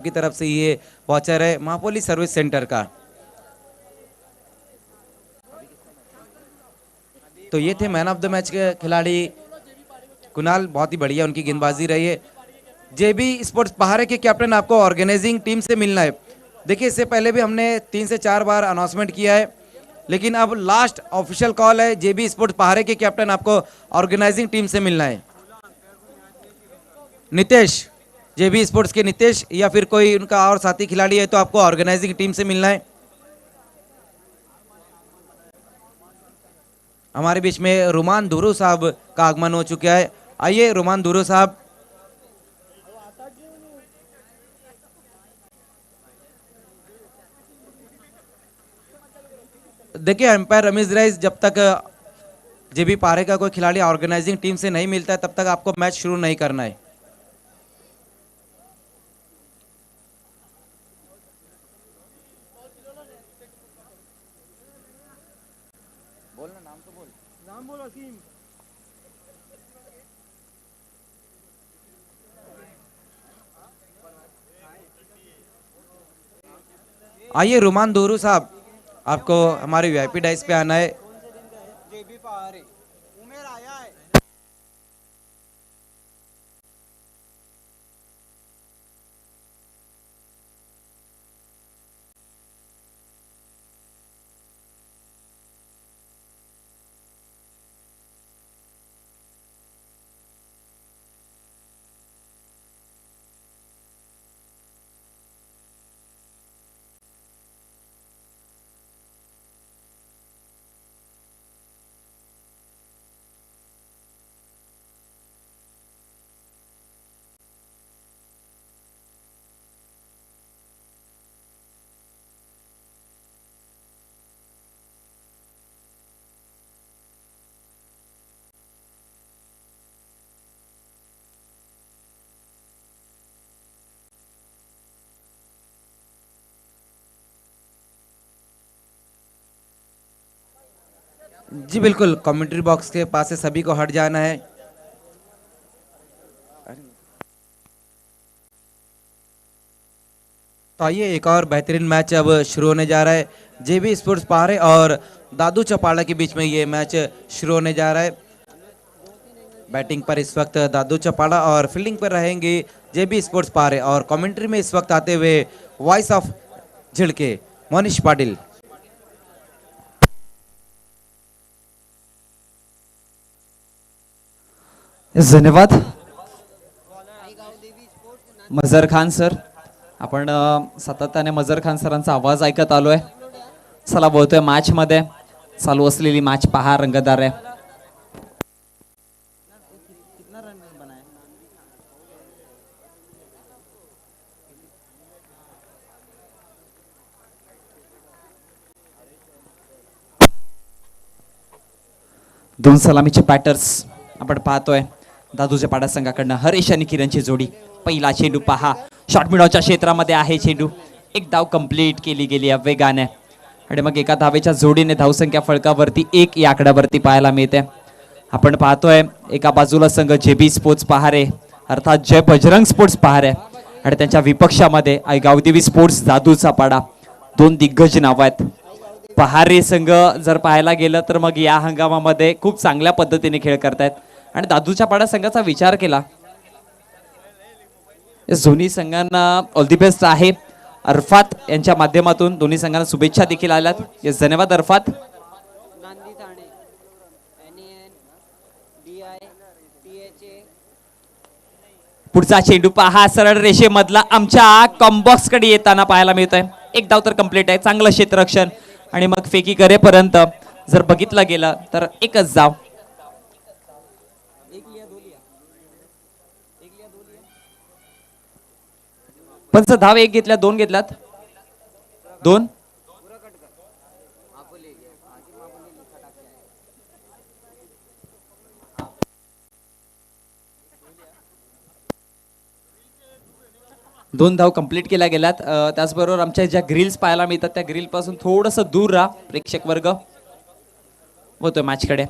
की तरफ से ये वाचर है महापोली सर्विस सेंटर का। तो ये थे मैन ऑफ द मैच के खिलाड़ी कुणाल, बहुत ही बढ़िया उनकी गेंदबाजी रही है। जेबी स्पोर्ट्स पहाड़े के कैप्टन आपको ऑर्गेनाइजिंग टीम से मिलना है। देखिए इससे पहले भी हमने 3 से 4 बार अनाउंसमेंट किया है, लेकिन अब लास्ट ऑफिशियल कॉल है। जेबी स्पोर्ट्स पहाड़े के कैप्टन आपको ऑर्गेनाइजिंग टीम से मिलना है। नितेश, जेबी स्पोर्ट्स के नितेश या फिर कोई उनका और साथी खिलाड़ी है तो आपको ऑर्गेनाइजिंग टीम से मिलना है। हमारे बीच में रुमान धुरू साहब का आगमन हो चुका है। आइए रुमान धुरू साहब। देखिए अंपायर रमेश राइस, जब तक जेबी पारे का कोई खिलाड़ी ऑर्गेनाइजिंग टीम से नहीं मिलता है तब तक आपको मैच शुरू नहीं करना है। बोलना, नाम तो बोल। नाम बोल असीम। आइए रुमान धुरू साहब, आपको हमारे वीआईपी डाइस पे आना है। जेबी पहाड़े उमेर आया है। जी बिल्कुल, कमेंट्री बॉक्स के पास से सभी को हट जाना है। तो आइए एक और बेहतरीन मैच अब शुरू होने जा रहा है। जेबी स्पोर्ट्स पहाड़े और दादू चपाड़ा के बीच में ये मैच शुरू होने जा रहा है। बैटिंग पर इस वक्त दादू चपाड़ा और फील्डिंग पर रहेंगे जेबी स्पोर्ट्स पहाड़े, और कमेंट्री में इस वक्त आते हुए वॉइस ऑफ झिड़के मनीष पाटिल। धन्यवाद मजर खान सर. आपण सातत्याने मजर खान सरांचा आवाज ऐकत आलोय. चला बोलतोय मॅच मध्ये चालू असलेली मॅच पहा, रंगतदार आहे. दोन सलामीचे बॅटर्स आपण पाहतोय. दादूच्या पाडा संघाकडनं हरेश आणि किरणची जोडी. पहिला चेंडू पहा, शॉर्ट मिडॉच्या क्षेत्रामध्ये आहे चेंडू. एक धाव कंप्लीट केली गेली वेगाने, आणि मग एका धावेच्या जोडीने धावसंख्या फळकावरती 1 या आकड्यावरती पाहायला मिळते. आपण पाहतोय एका बाजूला संघ जेबी स्पोर्ट्स पहारे अर्थात जय बजरंग स्पोर्ट्स पहारे, आणि त्यांच्या विपक्षामध्ये गावदेवी स्पोर्ट्स दादूचा पाडा. दोन दिग्गज नाव आहेत. पहारे संघ जर पाहायला गेलं तर मग या हंगामामध्ये खूप चांगल्या पद्धतीने खेळ करतायत, आणि दादूच्या पाडा संघाचा विचार केला दोन्ही संघांना ऑल दी बेस्ट आहे. अरफात यांच्या माध्यमातून दोन्ही संघांना शुभेच्छा देखील आल्यात. येस, धन्यवाद अरफात. पुढचा चेंडू पहा, सरळ रेषेमधला आमच्या कॉम्बॉक्स कडे येताना पाहायला मिळतोय. एक धाव तर कंप्लीट आहे. चांगलं क्षेत्ररक्षण, आणि मग फेकी करेपर्यंत जर बघितलं गेलं तर एकच धाव. पंच धाव एक घेतल्या, दोन घेतल्यात, दोन. दोन धाव कंप्लीट केल्या गेल्यात. त्याचबरोबर आमच्या ज्या ग्रिल्स पाहायला मिळतात त्या ग्रिल पासून थोडंसं दूर राहा प्रेक्षक वर्ग. होतोय मॅच कडे.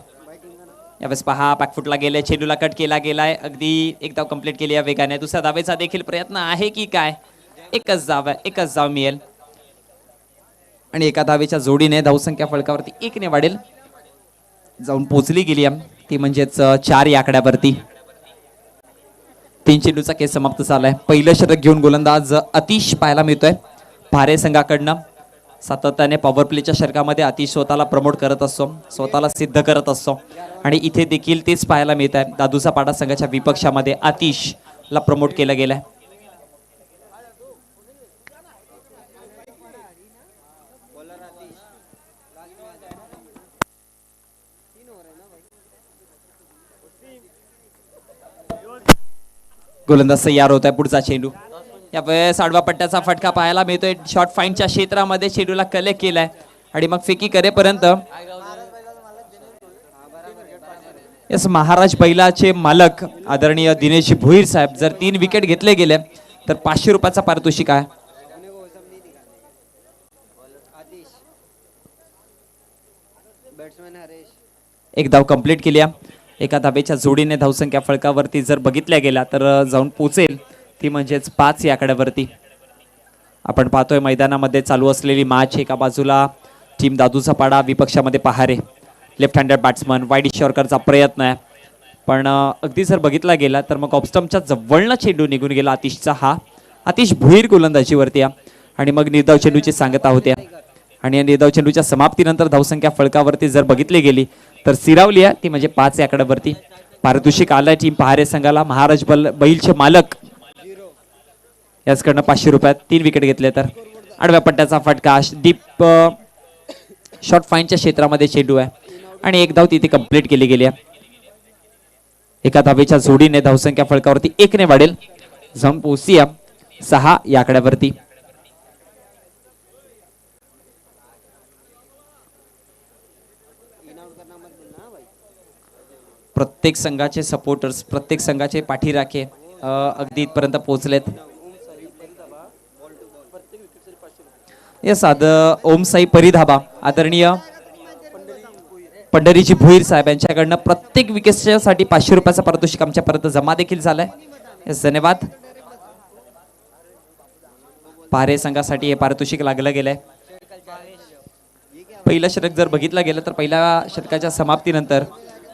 यावेळेस पहा, बॅकफुटला गेले, चेंडूला कट केला गेलाय. अगदी एक धाव कंप्लीट केली या वेगाने. दुसऱ्या धावेचा देखील प्रयत्न आहे की काय, एकच धाव मिळेल आणि एका धावेच्या जोडीने धावसंख्या फलकावरती 1 ने वाढेल, जाऊन पोचली गेली आहे ती म्हणजेच 4 या आकड्यावरती. 3 चेंडूचा खेळ समाप्त झालाय. पहिलं षटक घेऊन गोलंदाज अतिश पाहायला मिळतोय भारे संघाकडनं. सातत्याने पॉवर प्लेच्या षटकामध्ये अतिश स्वतःला प्रमोट करत असतो, स्वतःला सिद्ध करत असतो आणि इथे देखील तेच पाहायला मिळत आहे. दादूचा पाडा संघाच्या विपक्षामध्ये अतिशला प्रमोट केलं गेलंय. गोलंदाज तयार होत आहे. पुढचा चेंडू यावेळेस आडवा पट्ट्याचा फटका पाहायला मिळतोय. शॉर्ट फाईनच्या क्षेत्रामध्ये चेंडूला कलेक्ट केलाय आणि मग फेकी करेपर्यंत यस महाराज बैलाचे मालक आदरणीय दिनेश भोईर साहेब जर 3 विकेट घेतले गेले तर 500 रुपयाचा पारितोषिक आहे. एक धाव कंप्लीट केली आहे. एका धावेच्या जोडीने धावसंख्या फलकावरती जर बघितल्या गेला तर जाऊन पोचेल ती म्हणजेच 5 या आकड्यावरती. आपण पाहतोय मैदानामध्ये चालू असलेली मॅच. एका बाजूला टीम दादूचा पाडा, विपक्षामध्ये पहारे. लेफ्ट हँडेड बॅट्समन वाईड शॉर्करचा प्रयत्न आहे पण अगदी जर बघितला गेला तर मग ऑफस्टम्पच्या जवळनं चेंडू निघून गेला अतिशचा. हा अतिश भुईर गोलंदाजीवरती आणि मग निर्धाव चेंडूची सांगता होत्या आणि या निर्धाव चेंडूच्या समाप्तीनंतर धावसंख्या फलकावरती जर बघितली गेली तर सिरावली आहे ती म्हणजे 5 या आकड्यावरती. पारितोषिक आलाय टीम पहारे संघाला. महाराज बैलचे मालक याचकडनं 500 रुपयात 3 विकेट घेतले तर. आडव्या पट्ट्याचा फटका डीप शॉर्ट फाईनच्या क्षेत्रामध्ये चेंडू आहे आणि एक धाव तिथे कंप्लीट केली गेली आहे. एका धावेच्या जोडीने धावसंख्या फलकावरती 1 ने वाढेल, जाऊन पोहोचूया 6 या आकड्यावरती. प्रत्येक संघाचे सपोर्टर्स, प्रत्येक संघाचे पाठीराखे अगदी इथपर्यंत पोहोचलेत. यस ओम साई परिधाबा आदरणीय पंढरीजी भोईर साहेब यांच्याकडनं प्रत्येक विकेटसाठी 500 रुपयाचा पारितोषिक आमच्यापर्यंत जमा देखील झालाय. यस धन्यवाद. पहारे संघासाठी हे पारितोषिक लागलं गेलंय. पहिलं षटक जर बघितलं गेलं तर पहिल्या षटकाच्या समाप्तीनंतर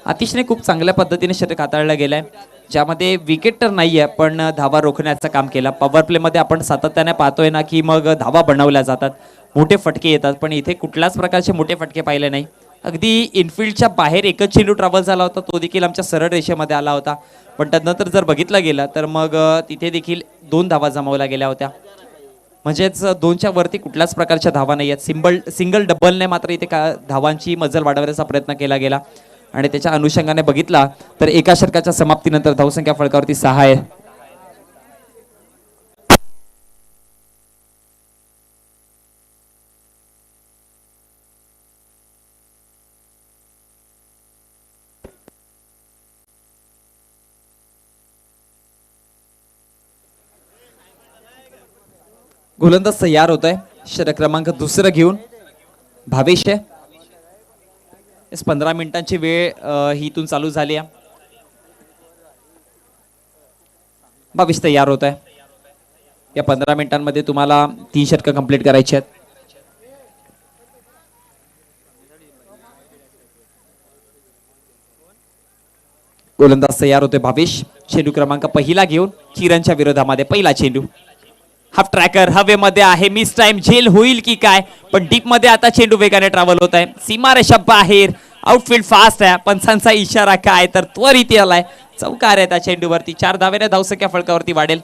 अतिशय खूप चांगल्या पद्धतीने षटक हाताळलं गेलंय, ज्यामध्ये विकेट तर नाहीये पण धावा रोखण्याचं काम केलं. पॉवर प्ले मध्ये आपण सातत्याने पाहतोय ना की मग धावा बनवल्या जातात, मोठे फटके येतात, पण इथे कुठल्याच प्रकारचे मोठे फटके पाहिले नाही. अगदी इनफिल्डच्या बाहेर एकच चेंडू ट्रॅव्हल झाला होता, तो देखील आमच्या सरळ रेषेमध्ये आला होता. पण त्यानंतर जर बघितलं गेलं तर मग तिथे देखील 2 धावा जमवल्या गेल्या होत्या. म्हणजेच 2च्या वरती कुठल्याच प्रकारच्या धावा नाही आहेत. सिंगल डबलने मात्र इथे धावांची मजल वाढवण्याचा प्रयत्न केला गेला आणि त्याच्या अनुषंगाने बघितला तर एका षटकाच्या समाप्तीनंतर धावसंख्या फलकावरती 6 आहे. गोलंदाज तयार होत आहे. षटक क्रमांक 2 घेऊन भावेश आहे. 15 मिनिटांची वेळ ही इथून चालू झाली आहे. भावेश तयार होत आहे. या 15 मिनिटांमध्ये तुम्हाला 3 षटकं कंप्लीट करायची आहेत. गोलंदाज तयार होते भावेश. चेंडू क्रमांक पहिला घेऊन किरणच्या विरोधामध्ये पहिला चेंडू. हाफ ट्रॅकर हवेमध्ये आहे. मिस टाइम झेल होईल की काय, पण डीप मध्ये आता चेंडू वेगाने ट्रॅव्हल होत आहे. सीमारेषा बाहेर. आउटफील्ड फास्ट आहे. पंचांचा इशारा काय तर त्वरित आलाय. चौकार आहे त्या चेंडूवरती. 4 धावेने धावसंख्या फलकावरती वाढेल.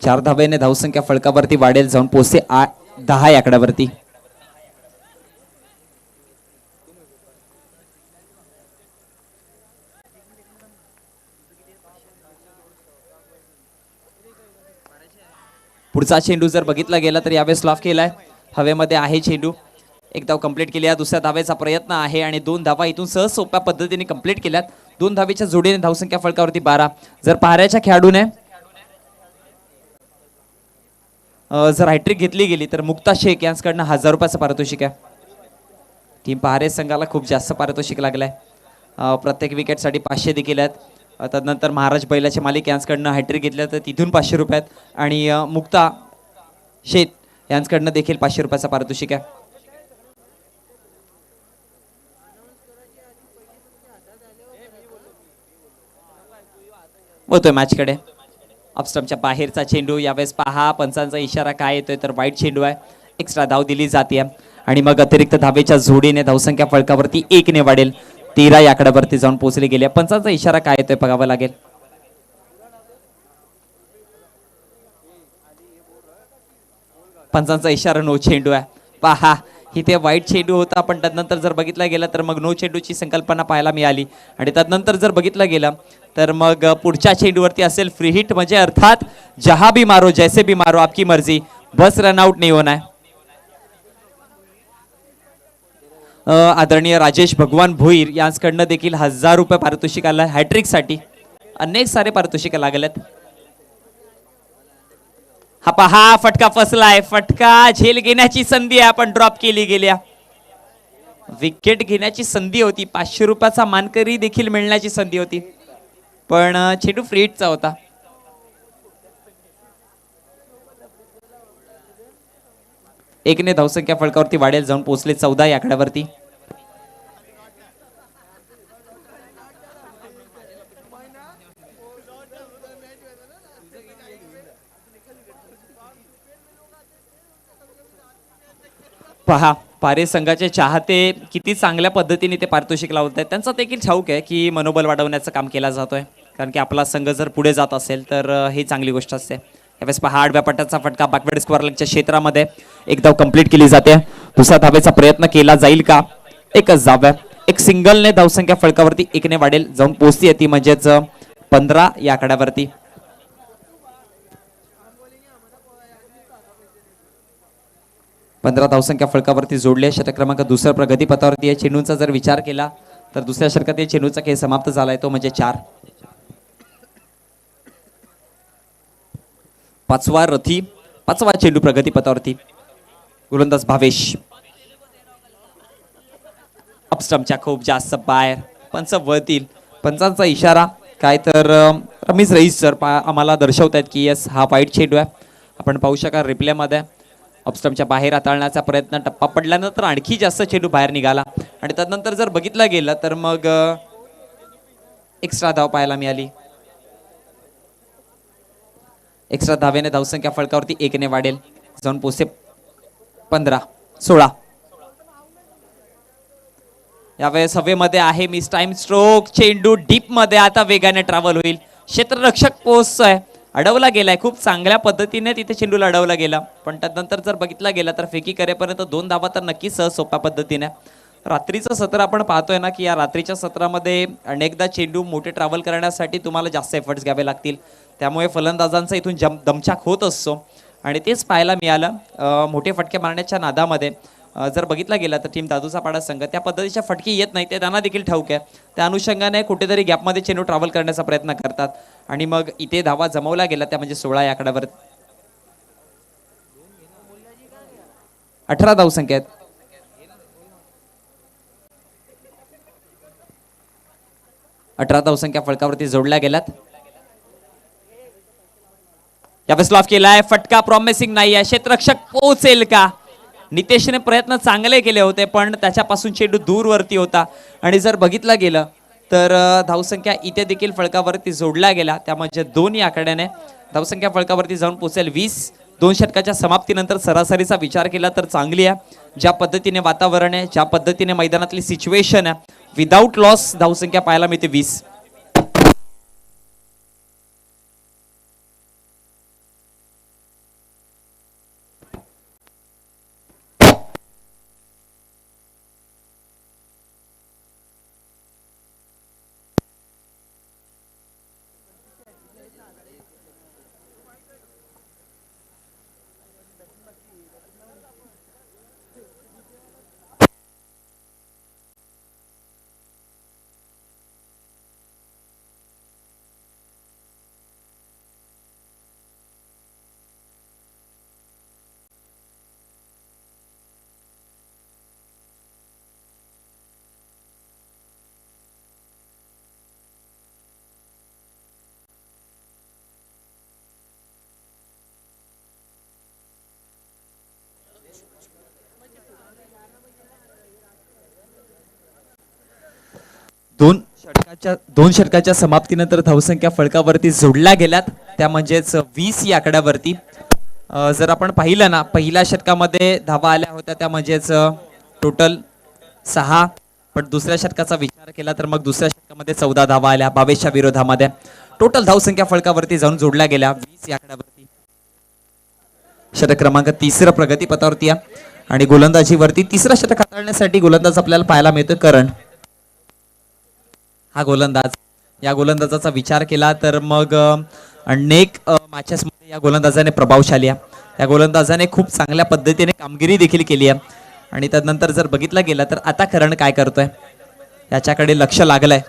चार धावेने धावसंख्या फलकावरती वाढेल, जाऊन पोहोचते 10 या आकड्यावरती. पुढचा चेंडू जर बघितला गेला तर यावेळेस लॉफ केलाय. हवेमध्ये आहे चेंडू. एक धाव कंप्लीट केली आहे. दुसऱ्या धावेचा प्रयत्न आहे आणि 2 धावा इथून सहज सोप्या पद्धतीने कंप्लीट केल्यात. 2 धावेच्या जोडीने धावसंख्या फलकावरती 12. जर पहाऱ्याच्या खेळाडूने जर हॅट्रिक घेतली गेली तर मुक्ता शेख यांच्याकडनं 1000 रुपयाचं पारितोषिक आहे. टीम पहारे संघाला खूप जास्त पारितोषिक लागलंय. प्रत्येक विकेटसाठी 500 देखील आहेत. तदनंतर महाराज बैलाचे मालिक यांच्याकडनं हॅट्रिक घेतल्या तर तिथून 500 रुपये आहेत. आणि मुक्ता शेत यांच्याकडनं देखील 500 रुपयाचा पारितोषिक आहे. होतोय मॅचकडे. अपस्टमच्या बाहेरचा चेंडू. यावेळेस पहा पंचांचा इशारा काय येतोय तर वाईट चेंडू आहे. एक्स्ट्रा धाव दिली जाते आणि मग अतिरिक्त धावेच्या जोडीने धावसंख्या फलकावरती 1 ने वाढेल. 13 या आकड्यावरती जाऊन पोहोचले गेले. पंचांचा इशारा काय येतोय बघावा लागेल. पंचांचा इशारा नो चेंडू आहे. पहा इथे वाईट चेंडू होता पण त्यानंतर जर बघितला गेला तर मग नो चेंडूची संकल्पना पाहायला मिळाली. आणि त्यानंतर जर बघितलं गेलं तर मग पुढच्या चेंडूवरती असेल फ्री हिट म्हणजे अर्थात जहा भी मारो जैसे भी मारो आपकी मर्जी बस रनआउट नाही होणार. आदरणीय राजेश भगवान भोईर यांच्याकडनं देखील 1000 रुपये पारितोषिक आलं हॅट्रिक साठी. अनेक सारे पारितोषिक लागलेत. हा पहा फटका फसलाय. फटका झेल घेण्याची संधी आहे पण ड्रॉप केली गेल्या. विकेट घेण्याची संधी होती. 500 रुपयाचा मानकरी देखील मिळण्याची संधी होती पण चेंडू फ्री हिटचा होता. एकने धावसंख्या फलकावरती वाढेल जाऊन पोहोचले 14 या आकड्यावरती. पहा पारे संघाचे चाहते किती चांगल्या पद्धतीने ते पारितोषिक लावत आहेत. त्यांचा देखील ठाऊक आहे की मनोबल वाढवण्याचं काम केलं जातोय कारण की आपला संघ जर पुढे जात असेल तर ही चांगली गोष्ट असते. यावेळेस पहा आडव्या पट्ट्याचा फटका बॅकवर्ड स्क्वेअर लेगच्या क्षेत्रामध्ये एक धाव कंप्लीट केली जाते. दुसरा धावेचा प्रयत्न केला जाईल का. एकच धाव आहे. एक सिंगलने धावसंख्या फलकावरती 1 ने वाढेल जाऊन पोहोचती ती म्हणजेच 15 या आकड्यावरती. 15 धावसंख्या फलकावरती जोडले. षटक क्रमांक दुसऱ्या प्रगती पथावरती आहे. चेंडूंचा जर विचार केला तर दुसऱ्या षटकात चेंडूचा खेळ समाप्त झालाय तो म्हणजे 4. 5वा रथी 5वा चेंडू प्रगती पथावरती. गोलंदाज भावेश. अपस्टमच्या खूप जास्त बाहेर. पंच वळतील. पंचांचा इशारा काय तर रमीज रईस सर आम्हाला दर्शवत आहेत की यस हा वाईट चेंडू आहे. आपण पाहू शकाल रिप्ले मध्ये अपस्टमच्या बाहेर हाताळण्याचा प्रयत्न टप्पा पडल्यानंतर आणखी जास्त चेंडू बाहेर निघाला आणि त्यानंतर जर बघितलं गेलं तर मग एक्स्ट्रा धाव पाहायला मिळाली. एक्स्ट्रा धावेने धावसंख्या फलकावरती 1 ने वाढेल जाऊन पोहोचे 15 16. यावेळेस हवेमध्ये आहे मिस टाइम स्ट्रोक. चेंडू डीप मध्ये आता वेगाने ट्रॅव्हल होईल. क्षेत्ररक्षक पोहोचतोय. अडवला गेलाय. खूप चांगल्या पद्धतीने तिथे चेंडूला अडवला गेला पण त्यानंतर जर बघितला गेला तर फेकी करेपर्यंत 2 धावा तर नक्कीच सहज सोप्या पद्धतीने. रात्रीचं सत्र आपण पाहतोय ना की या रात्रीच्या सत्रामध्ये अनेकदा चेंडू मोठे ट्रॅव्हल करण्यासाठी तुम्हाला जास्त एफर्ट्स घ्यावे लागतील. त्यामुळे फलंदाजांचा इथून दमछाक होत असतो आणि तेच पाहायला मिळालं. मोठे फटके मारण्याच्या नादामध्ये जर बघितला गेला तर टीम दादूचा पाडा संघ त्या पद्धतीच्या फटके येत नाही ते त्यांना देखील ठाऊक आहे. त्या अनुषंगाने कुठेतरी गॅपमध्ये चेंडू ट्रॅव्हल करण्याचा प्रयत्न करतात आणि मग इथे धावा जमवला गेला त्या म्हणजे 16 या आकड्यावर. 18 धावसंख्या आहेत. धावसंख्या फलकावरती जोडल्या गेल्यात. यावेळेस लॉफ केलाय. फटका प्रॉमिसिंग नाही आहे. क्षेत्ररक्षक पोहोचेल का. नितेशने प्रयत्न चांगले केले होते पण त्याच्यापासून चेंडू दूरवरती होता आणि जर बघितलं गेलं तर धावसंख्या इथे देखील फलकावरती जोडला गेला त्या म्हणजे 2 या आकड्याने धावसंख्या फलकावरती जाऊन पोहोचेल 20. 2 षटकाच्या समाप्तीनंतर सरासरीचा विचार केला तर चांगली आहे. ज्या पद्धतीने वातावरण आहे ज्या पद्धतीने मैदानातली सिच्युएशन आहे विदाऊट लॉस धावसंख्या पाहायला मिळते 20. दोन षटकाच्या समाप्तीनंतर धावसंख्या फलकावरती जोडल्या गेल्यात, त्या म्हणजेच 20 या आकड्यावरती. जर आपण पाहिलं ना, पहिल्या षटकामध्ये धावा आल्या होत्या त्या म्हणजेच टोटल 6, पण दुसऱ्या षटकाचा विचार केला तर मग दुसऱ्या षटकामध्ये 14 धावा आल्या 22च्या विरोधामध्ये. टोटल धावसंख्या फलकावरती जाऊन जोडल्या गेल्या 20 या आकड्यावरती. षटक क्रमांक 3 प्रगतीपथावरती आहे आणि गोलंदाजीवरती तिसरा षटक हाताळण्यासाठी गोलंदाज आपल्याला पाहायला मिळतोय करण. हा गोलंदाज, या गोलंदाजाचा विचार केला तर मग अनेक मॅचेस मध्ये या गोलंदाजाने प्रभावशाली आहे. या गोलंदाजाने खूप चांगल्या पद्धतीने कामगिरी देखील केली आहे आणि त्यानंतर जर बघितलं गेलं तर आता करण काय करतोय याच्याकडे लक्ष लागलंय.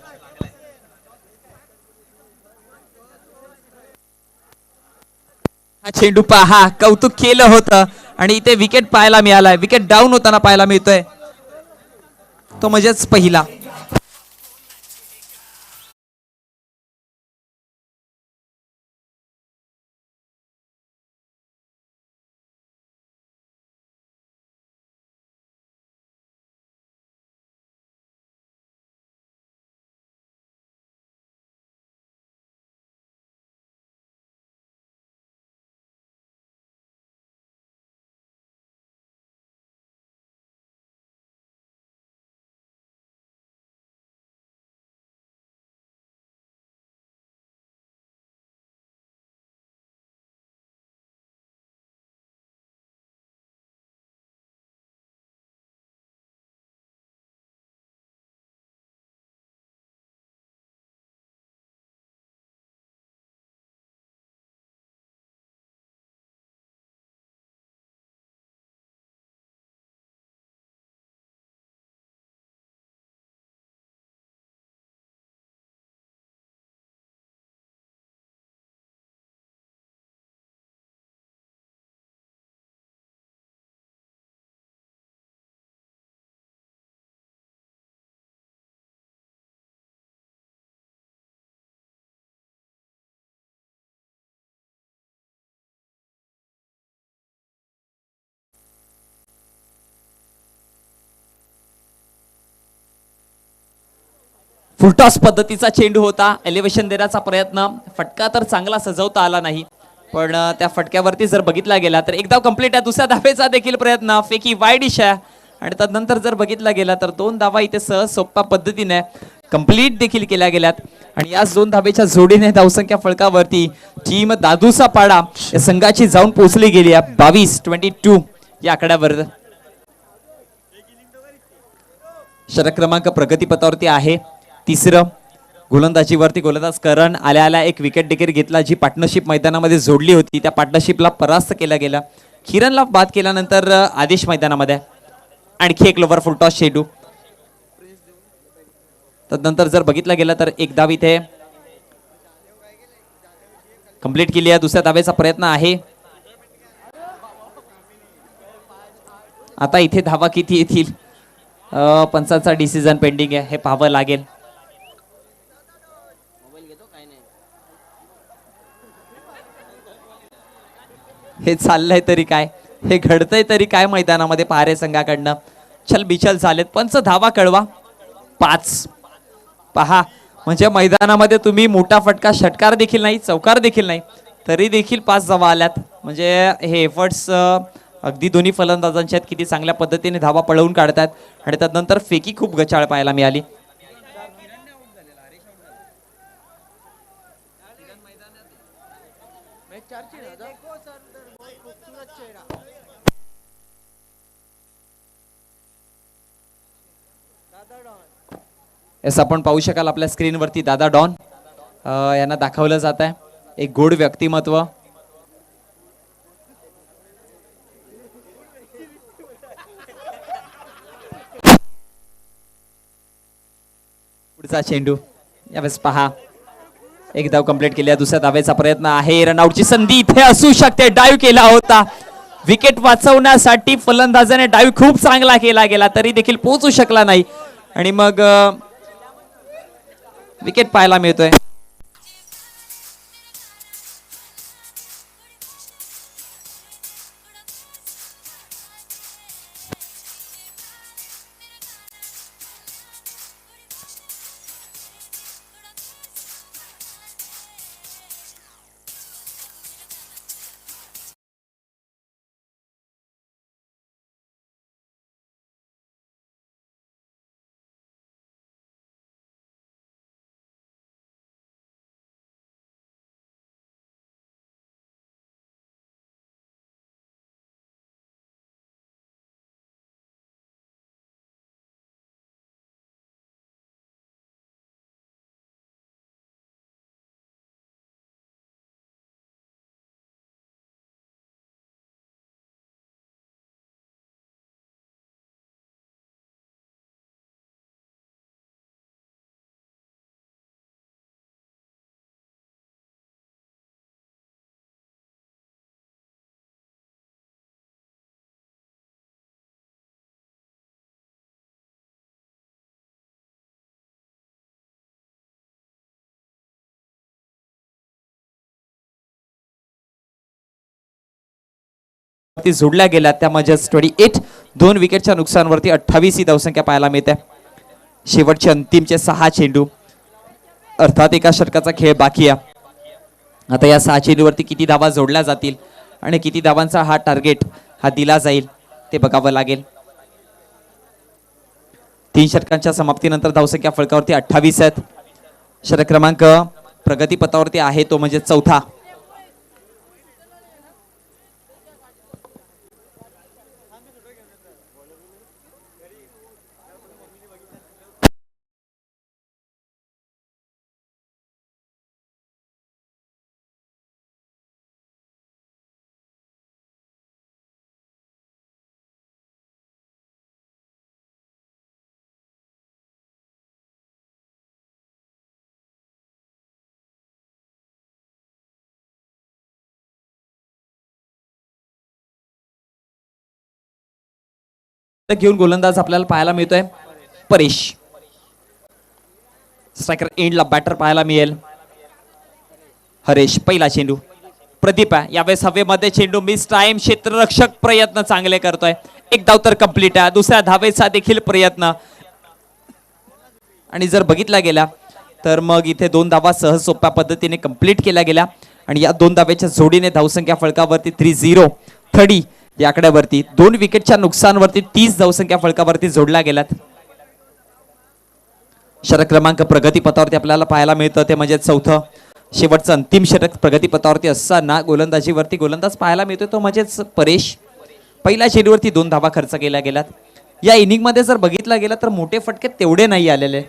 हा चेंडू पहा, कौतुक केलं होतं आणि इथे विकेट पाहायला मिळालाय. विकेट डाऊन होताना पाहायला मिळतोय तो म्हणजेच पहिला. फुलटॉस पद्धतीचा चेंडू होता. एलिव्हेशन देण्याचा प्रयत्न, फटका तर चांगला सजवता आला नाही, पण त्या फटक्यावरती जर बघितला गेला तर एक धाव कंप्लीट आहे. दुसऱ्या धावेचा देखील प्रयत्न, फेकी वाईड इशा आणि त्यानंतर जर बघितला गेला तर 2 धावा इथे सहज सोप्या पद्धतीने कंप्लीट देखील केल्या गेल्यात आणि याच 2 धावेच्या जोडीने धावसंख्या फलकावरती टीम दादूचा पाडा या संघाची जाऊन पोहोचली गेली आहे 22-22 या आकड्यावर. षटक क्रमांक प्रगतीपथावरती आहे 3. गोलंदाजीवरती गोलंदाज करण आल्या आल्या एक विकेट देखील घेतला. जी पार्टनरशिप मैदानामध्ये जोडली होती त्या पार्टनरशिपला परास्त केला गेला. किरणला बाद केल्यानंतर आदेश मैदानामध्ये आणखी एक लोवर फुलटॉस चेंडू. त्यानंतर जर बघितलं गेलं तर एक धाव इथे कंप्लीट केली आहे. दुसऱ्या धावेचा प्रयत्न आहे. आता इथे धावा किती येतील पंचांचा डिसिजन पेंडिंग आहे, हे पाहावं लागेल. हे चाललंय तरी काय, हे घडतंय तरी काय मैदानामध्ये पहारे संघाकडनं. चल बिचल झालेत. पंच धावा कळवा 5. पहा म्हणजे मैदानामध्ये तुम्ही मोठा फटका षटकार देखील नाही, चौकार देखील नाही, तरी देखील 5 धावा आल्यात. म्हणजे हे एफर्ट्स अगदी दोन्ही फलंदाजांच्या किती चांगल्या पद्धतीने धावा पळवून काढतात आणि त्यानंतर फेकी खूप गचाळ पाहायला मिळाली. येस, आपण पाहू शकाल आपल्या स्क्रीनवरती दादा डॉन यांना दाखवलं जात आहे. एक गोड व्यक्तिमत्व. पुढचा चेंडू यावेळेस पहा, एक धाव कंप्लीट केली. दुसऱ्या धावेचा प्रयत्न आहे. रनआउटची संधी इथे असू शकते. डाईव्ह केला होता विकेट वाचवण्यासाठी. फलंदाजाने डाईव्ह खूप चांगला केला गेला तरी देखील पोहोचू शकला नाही आणि मग विकेट पाहायला मिळतोय. ती जोडल्या गेल्या त्या म्हणजेच 28. 2 विकेटच्या नुकसानवरती 28 ही धावसंख्या पाहायला मिळते. शेवटचे अंतिमचे 6 चेंडू, अर्थात एका षटकाचा खेळ बाकी आहे. आता या 6 चेंडूवरती किती धावा जोडल्या जातील आणि किती धावांचा हा टार्गेट हा दिला जाईल ते बघावं लागेल. 3 षटकांच्या समाप्तीनंतर धावसंख्या फलकावरती 28 आहेत. षटक क्रमांक प्रगतीपथावरती आहे तो म्हणजे चौथा. घेऊन गोलंदाज आपल्याला पाहायला मिळतोय परेश. स्ट्रायकर एंडला बॅटर पाहायला मिळेल हरेश. पहिला चेंडू प्रदीप आहे यावेळेस हवेमध्ये चेंडू मिस टाइम. क्षेत्ररक्षक प्रयत्न चांगले करतोय. एक धाव तर कंप्लीट आहे. दुसऱ्या धावेचा देखील प्रयत्न आणि जर बघितला गेला तर मग इथे 2 धावा सहज सोप्या पद्धतीने कंप्लीट केल्या गेल्या आणि या 2 धावेच्या जोडीने धावसंख्या फलकावरती 30 या आकड्यावरती 2 विकेटच्या नुकसानवरती 30 धावसंख्या फलकावरती जोडल्या गेल्यात. षटक क्रमांक प्रगतीपथावरती आपल्याला पाहायला मिळतं ते म्हणजे चौथं. शेवटचं अंतिम षटक प्रगतीपथावरती असताना गोलंदाजीवरती गोलंदाज पाहायला मिळतोय तो म्हणजेच परेश. पहिल्या चेंडूवरती 2 धावा खर्च केल्या गेल्यात. या इनिंग मध्ये जर बघितला गेला तर मोठे फटके तेवढे नाही आलेले.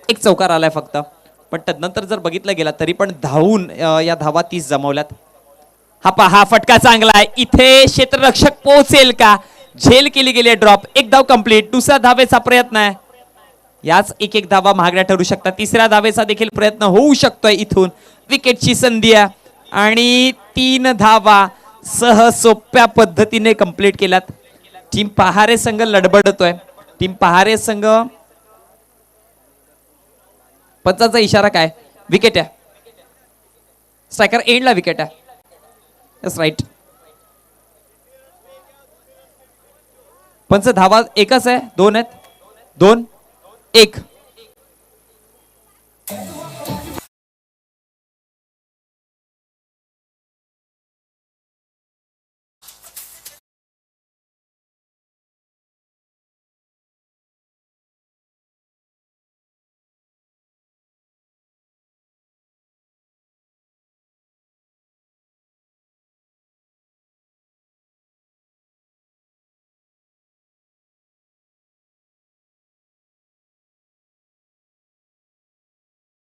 एक चौकार आलाय फक्त, पण तदनंतर जर बघितलं गेला तरी पण धावून या धावा 30 जमवल्यात. हा फटका चांगला आहे. इथे क्षेत्ररक्षक पोहोचेल का? झेल केली गेली ड्रॉप. एक धाव कंप्लीट. दुसऱ्या धावेचा प्रयत्न आहे. याच एक धावा महागड्या ठरू शकतात. तिसऱ्या धावेचा देखील प्रयत्न होऊ शकतोय. इथून विकेटची संधी आहे आणि 3 धावा सहज सोप्या पद्धतीने कंप्लीट केल्यात. टीम पहारे संघ लडबडतोय. टीम पहारे संघ पंचाचा इशारा काय? विकेट आहे. स्ट्रायकर एंडला विकेट आहे. राईट. पंच धावा एकच आहे, 2 आहेत. 2 1.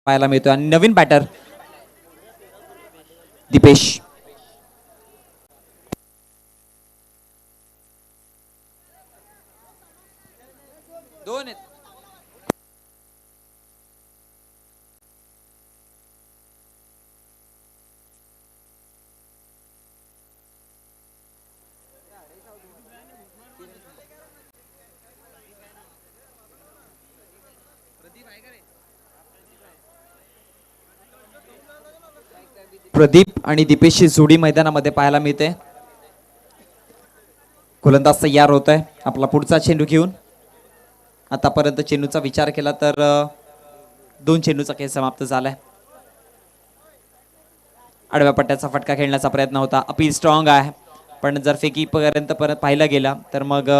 पाहायला मिळतोय आणि नवीन बॅटर दीपेश. दोन आहेत. प्रदीप आणि दीपेशची जोडी मैदानामध्ये पाहायला मिळते. गोलंदाज तयार होत आहे आपला पुढचा चेंडू घेऊन. आतापर्यंत चेंडूचा विचार केला तर 2 चेंडूचा खेळ समाप्त झालाय. आडव्या पट्ट्याचा फटका खेळण्याचा प्रयत्न होता. अपील स्ट्रॉंग आहे पण जर फेकीपर्यंत परत पाहिलं गेला तर मग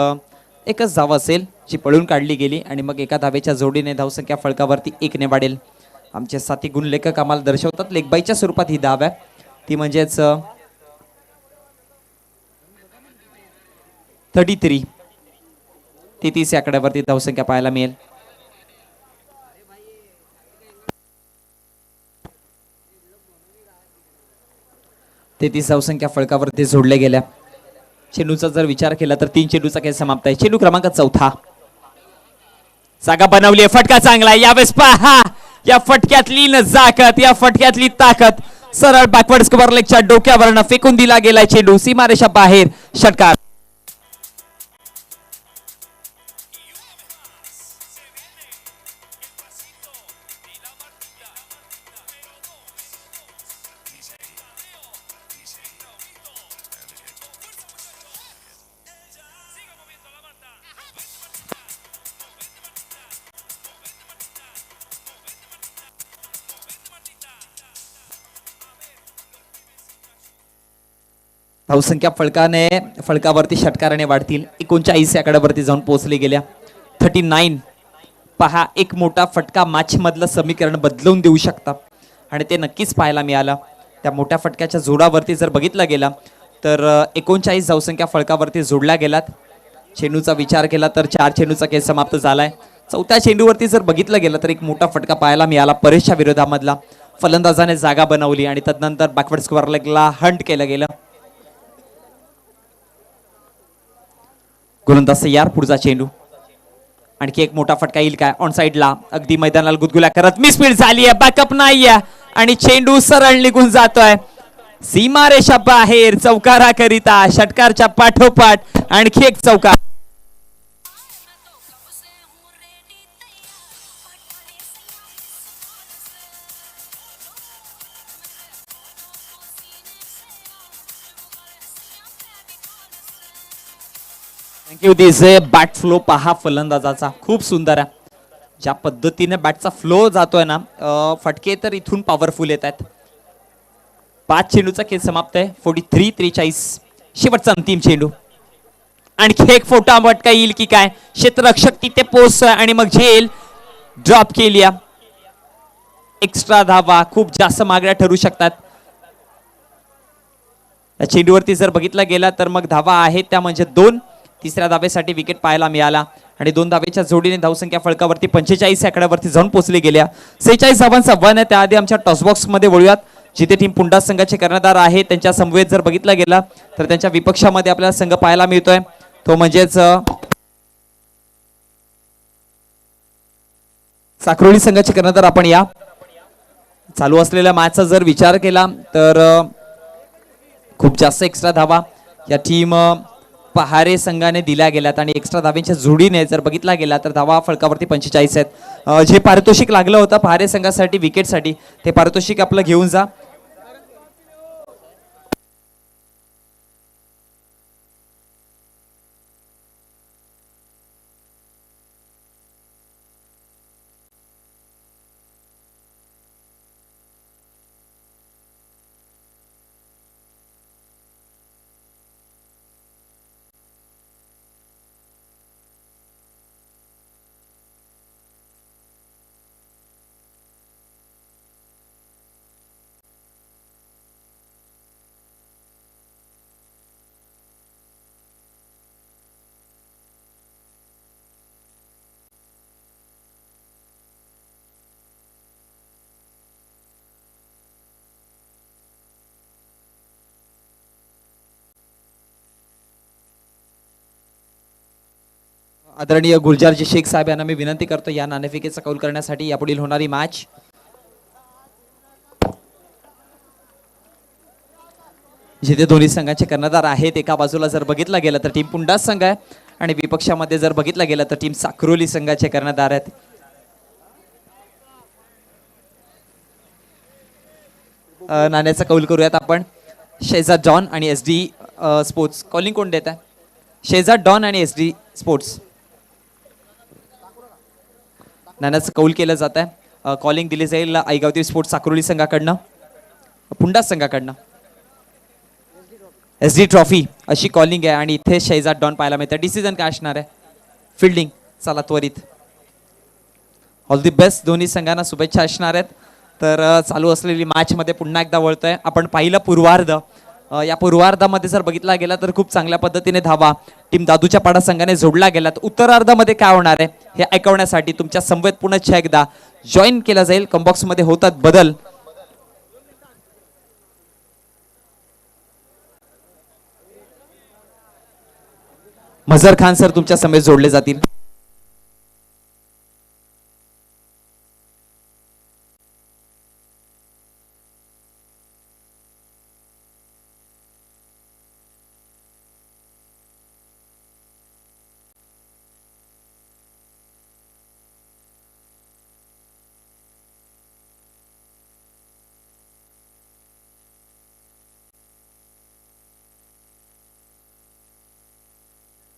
एकच धाव असेल जी पळून काढली गेली आणि मग एका धावेच्या जोडीने धावसंख्या फलकावरती 1 ने वाढेल. आमचे साथी गुणलेखक आम्हाला दर्शवतात लेगबाईच्या स्वरूपात ही धाव आहे ती म्हणजेच 33 या आकड्यावरती धावसंख्या पाहायला मिळेल. तेहतीस धावसंख्या फलकावरती जोडल्या गेल्या. चेंडूचा जर विचार केला तर 3 चेंडूचा खेळ समाप्त आहे. चेंडू क्रमांक 4. जागा बनवली आहे. फटका चांगला आहे. यावेळेस पहा या फटक्यातली नजाकत, या फटक्यातली ताकद. सरळ बॅकवर्ड स्क्वेअर लेगच्या डोक्यावरनं फेकून दिला गेलाय चेंडू सीमारेषा बाहेर. षटकार. धावसंख्या फळकावरती षटकाराने वाढतील. 39 आकड्यावरती जाऊन पोहोचले गेल्या. 39. पहा, एक मोठा फटका मॅच मधलं समीकरण बदलवून देऊ शकता आणि ते नक्कीच पाहायला मिळालं. त्या मोठ्या फटक्याच्या जोडावरती जर बघितलं गेला तर 39 धावसंख्या फळकावरती जोडल्या गेलात. चेंडूचा विचार केला तर 4 चेंडूचा खेळ समाप्त झालाय. चौथ्या चेंडूवरती जर बघितलं गेलं तर एक मोठा फटका पाहायला मिळाला. परेशच्या विरोधामधला फलंदाजाने जागा बनवली आणि तदनंतर बॅकवर्ड स्क्वेअर लेगला हंट केलं गेलं. गोलंदाज तयार. पुढचा चेंडू. आणखी एक मोठा फटका येईल काय? ऑन साइडला अगदी मैदानाला गुदगुल्या करत मिसफील्ड झाली आहे. बॅकअप नाहीये आणि चेंडू सरळ निघून जातोय सीमारेषा बाहेर. चौकाराकरिता षटकारच्या पाठोपाठ आणखी एक चौकार. थँक्यू. दिस बॅट फ्लो पहा फलंदाजाचा खूप सुंदर आहे. ज्या पद्धतीने बॅटचा फ्लो जातोय ना, फटके तर इथून पॉवरफुल येत आहेत. 5 चेंडूचा खेळ समाप्त आहे. 43-43. शेवटचा अंतिम चेंडू. आणखी एक फोटा फटका येईल की काय? क्षेत्ररक्षक तिथे पोहोचतोय आणि मग झेल ड्रॉप केली. एक्स्ट्रा धावा खूप जास्त मागण्या ठरू शकतात. या चेंडूवरती जर बघितला गेला तर मग धावा आहेत त्या म्हणजे 2. तिसऱ्या धावेसाठी विकेट पाहायला मिळाला आणि 2 धावेच्या जोडीने धावसंख्या फळकावरती 45 आकड्यावरती जाऊन पोहोचले गेल्या. 46 धावांचा वन आहे. त्याआधी आमच्या टॉस बॉक्स मध्ये वळूयात, जिथे टीम पुंडा संघाचे कर्णधार आहे. त्यांच्या समवेत जर बघितला गेला तर त्यांच्या विपक्षामध्ये आपल्याला संघ पाहायला मिळतोय तो म्हणजेच साक्रोली संघाचे कर्णधार. आपण या चालू असलेल्या मॅचचा जर विचार केला तर खूप जास्त एक्स्ट्रा धावा या टीम पहारे संघाने दिल्या गेल्यात आणि एक्स्ट्रा धाव्यांच्या जोडीने जर बघितला गेला तर धावा फळकावरती 45 आहेत. जे पारितोषिक लागलं होतं पहारे संघासाठी विकेटसाठी ते पारितोषिक आपलं घेऊन जा. आदरणीय गुलजारजी शेख साहेब यांना मी विनंती करतो या नाणेफेकीचा कौल करण्यासाठी. यापुढील होणारी मॅच जिथे दोन्ही संघाचे कर्णधार आहेत. एका बाजूला जर बघितला गेला तर टीम पुंडा संघ आहे आणि विपक्षामध्ये जर बघितला गेला तर टीम साक्रोली संघाचे कर्णधार आहेत. नाण्याचा कौल करूयात आपण. शेजाद डॉन आणि SD स्पोर्ट्स. कॉलिंग कोण देत आहे? शेजाद डॉन आणि SD स्पोर्ट्स. नाण्याचं कौल केलं जात आहे. कॉलिंग दिली जाईल आईगावती स्पोर्ट्स साक्रोली संघाकडनं, पुंडा संघाकडनं. SD ट्रॉफी अशी कॉलिंग आहे आणि इथे शेजाद डॉन पाहायला मिळतं. डिसिजन काय असणार आहे? फिल्डिंग. चला त्वरित. All the best. दोन्ही संघांना शुभेच्छा असणार आहेत. तर चालू असलेली मॅच मध्ये पुन्हा एकदा वळतोय. आपण पाहिलं पूर्वार्ध. या पूर्वार्धामध्ये जर बघितला गेला तर खूप चांगल्या पद्धतीने धावा टीम दादूच्या पाडा संघाने जोडला गेलात. उत्तरार्धामध्ये काय होणार आहे हे ऐकवण्यासाठी तुमच्या समवेत पुन्हा एकदा जॉईन केला जाईल. कॉम्बॉक्स मध्ये होतात बदल. मजर खान सर तुमच्या समेत जोडले जातील.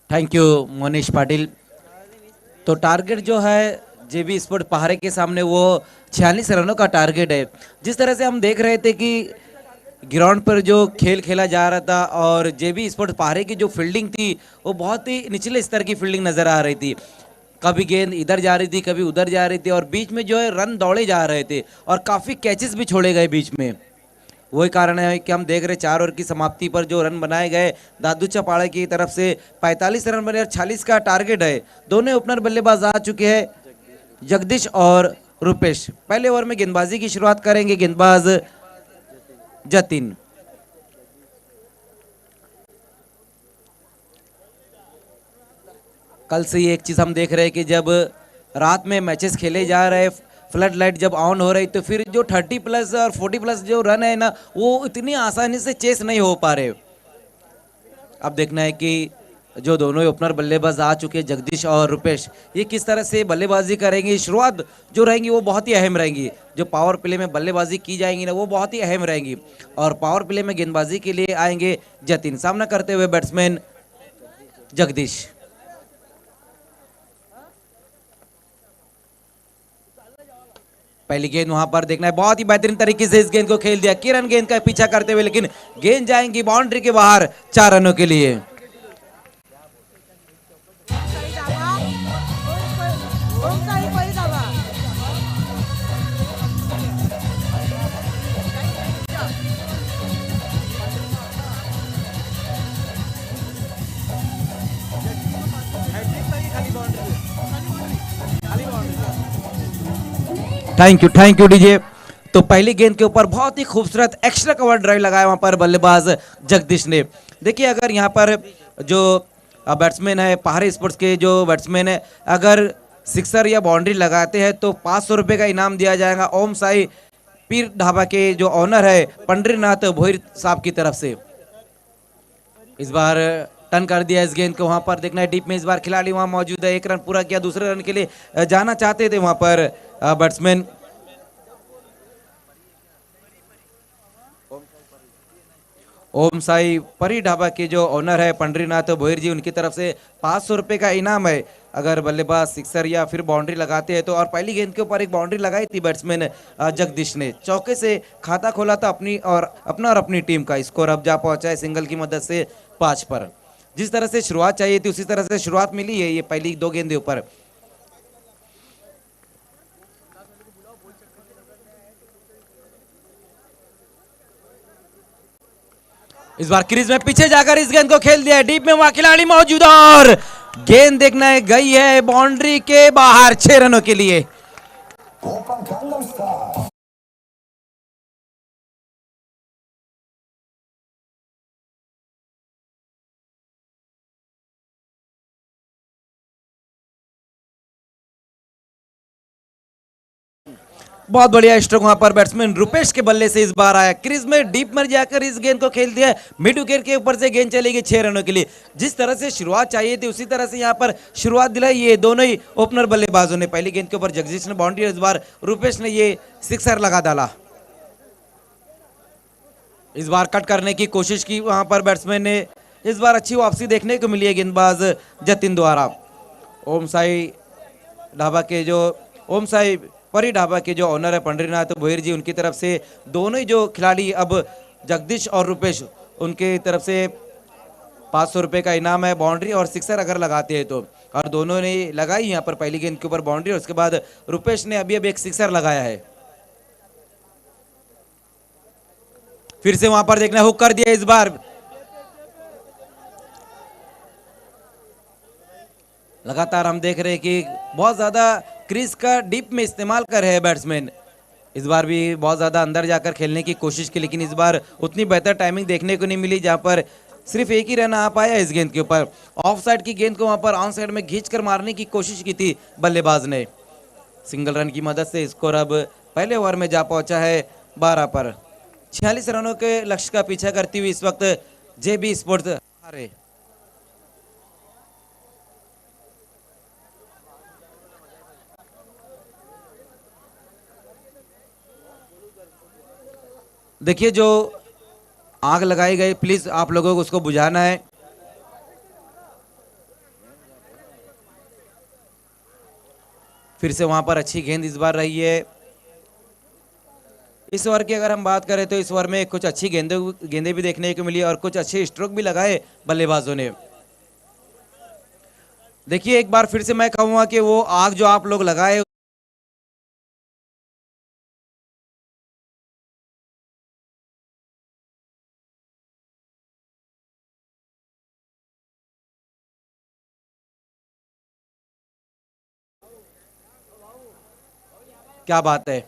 Thank you Monish Patil. तो टारगेट जो है JB स्पोर्ट पहाड़े के सामने वो 46 रनों का टारगेट है. जिस तरह से हम देख रहे थे कि ग्राउंड पर जो खेल खेला जा रहा था और जेबी स्पोर्ट्स पाहरे की जो फील्डिंग थी वो बहुत ही निचले स्तर की फील्डिंग नजर आ रही थी। कभी गेंद इधर जा रही थी, कभी उधर जा रही थी और बीच में जो है रन दौड़े जा रहे थे और काफी कैचेस भी छोड़े गए बीच में। वही कारण है कि हम देख रहे 4 ओवर की समाप्ति पर जो रन बनाए गए दादू चपाड़े की तरफ से 45 रन बने और 46 का टारगेट है। दोनों ओपनर बल्लेबाज आ चुके हैं, जगदीश और रुपेश। पहले ओवर में गेंदबाजी की शुरुआत करेंगे गेंदबाज जतिन। कल से ही एक चीज हम देख रहे हैं कि जब रात में मैचेस खेले जा रहे, फ्लड लाइट जब ऑन हो रही तो फिर जो 30 प्लस और 40 प्लस जो रन है ना वो इतनी आसानी से चेस नहीं हो पा रहे। अब देखना है कि जो दोनों ही ओपनर बल्लेबाज आ चुके हैं जगदीश और रुपेश, ये किस तरह से बल्लेबाजी करेंगे। शुरुआत जो रहेंगी वो बहुत ही अहम रहेंगी। जो पावर प्ले में बल्लेबाजी की जाएंगी ना वो बहुत ही अहम रहेंगी और पावर प्ले में गेंदबाजी के लिए आएंगे जतिन, सामना करते हुए बैट्समैन जगदीश। पहली गेंद वहां पर देखना है, बहुत ही बेहतरीन तरीके से इस गेंद को खेल दिया किरण गेंद का पीछा करते हुए, लेकिन गेंद जाएंगी बाउंड्री के बाहर 4 रनों के लिए। Thank you DJ. तो पहली गेंद के ऊपर बहुत ही खूबसूरत एक्स्ट्रा कवर ड्राइव लगाया वहां पर बल्लेबाज जगदीश ने। देखिए अगर यहां पर जो बैट्समैन है पहाड़ी स्पोर्ट्स के जो बैट्समैन है अगर सिक्सर या बाउंड्री लगाते हैं तो 500 रुपये का इनाम दिया जाएगा ओम साई पीर ढाबा के जो ऑनर है पंडरीनाथ भोईर साहब की तरफ से। इस बार टर्न कर दिया इस गेंद को, वहां पर देखना है डीप में इस बार खिलाड़ी वहां मौजूद है। 1 रन पूरा किया, दूसरे रन के लिए जाना चाहते थे वहां पर बैट्समैन ओम साई परी ढाबा के जो ओनर है पंडरीनाथ भोईर जी, उनकी तरफ से 500 रुपये का इनाम है अगर बल्लेबाज सिक्सर या फिर बाउंड्री लगाते हैं तो। और पहली गेंद के ऊपर एक बाउंड्री लगाई थी बैट्समैन जगदीश ने, चौके से खाता खोला था अपनी और अपनी टीम का। स्कोर अब जा पहुंचा है सिंगल की मदद से 5 पर। जिस तरह से शुरुआत चाहिए थी उसी तरह से शुरुआत मिली है ये पहली 2 गेंदे ऊपर। इस बार क्रीज में पीछे जाकर इस गेंद को खेल दिया है, डीप में वहां खिलाड़ी मौजूद और गेंद देखना है गई है बाउंड्री के बाहर 6 रनों के लिए। बहुत बढ़िया स्ट्रोक वहां पर बैट्समैन रुपेश के बल्ले से इस बार आया, क्रीज में डीप में जाकर इस गेंद को खेल दिया। मिड विकेट के ऊपर से गेंद चलेगी 6 रनों के लिए। जिस तरह से शुरुआत चाहिए थी उसी तरह से यहां पर शुरुआत दिलाई ये दोनों ही ओपनर बल्लेबाजों ने। पहली गेंद के ऊपर जगदीश ने बाउंड्री, इस बार रुपेश ने ये सिक्सर लगा डाला। इस बार कट करने की कोशिश की वहां पर बैट्समैन ने, इस बार अच्छी वापसी देखने को मिली है गेंदबाज जतिन द्वारा। ओम साई ढाबा के जो ओम साई परी ढाबा के जो ऑनर है पंडरीनाथ भोईर जी, उनकी तरफ से दोनों ही जो खिलाड़ी अब जगदीश और रुपेश उनके तरफ से 500 रुपये का इनाम है बाउंड्री और सिक्सर अगर लगाते हैं तो। और दोनों ने लगाई यहाँ पर पहली गेंद के ऊपर बाउंड्री और उसके बाद रुपेश ने अभी एक सिक्सर लगाया है। फिर से वहां पर देखना हुक कर दिया इस बार, लगातार हम देख रहे हैं कि बहुत ज्यादा क्रीज का डीप में इस्तेमाल कर रहे हैं बैट्समैन। इस बार भी बहुत ज्यादा अंदर जाकर खेलने की कोशिश की लेकिन इस बार उतनी बेहतर टाइमिंग देखने को नहीं मिली, जहां पर सिर्फ एक ही रन आ पाया इस गेंद के ऊपर। ऑफ साइड की गेंद को वहां पर ऑन साइड में खींच कर मारने की कोशिश की थी बल्लेबाज ने। सिंगल रन की मदद से स्कोर अब पहले ओवर में जा पहुंचा है 12 पर। 46 रनों के लक्ष्य का पीछा करती हुई इस वक्त जेबी स्पोर्ट्स हारे। देखिए जो आग लगाई गई प्लीज आप लोगों को उसको बुझाना है। फिर से वहां पर अच्छी गेंद इस बार रही है। इस ओवर की अगर हम बात करें तो इस ओवर में कुछ अच्छी गेंदे गेंदे भी देखने को मिली और कुछ अच्छे स्ट्रोक भी लगाए बल्लेबाजों ने। देखिए एक बार फिर से मैं कहूंगा कि वो आग जो आप लोग लगाए, क्या बात है।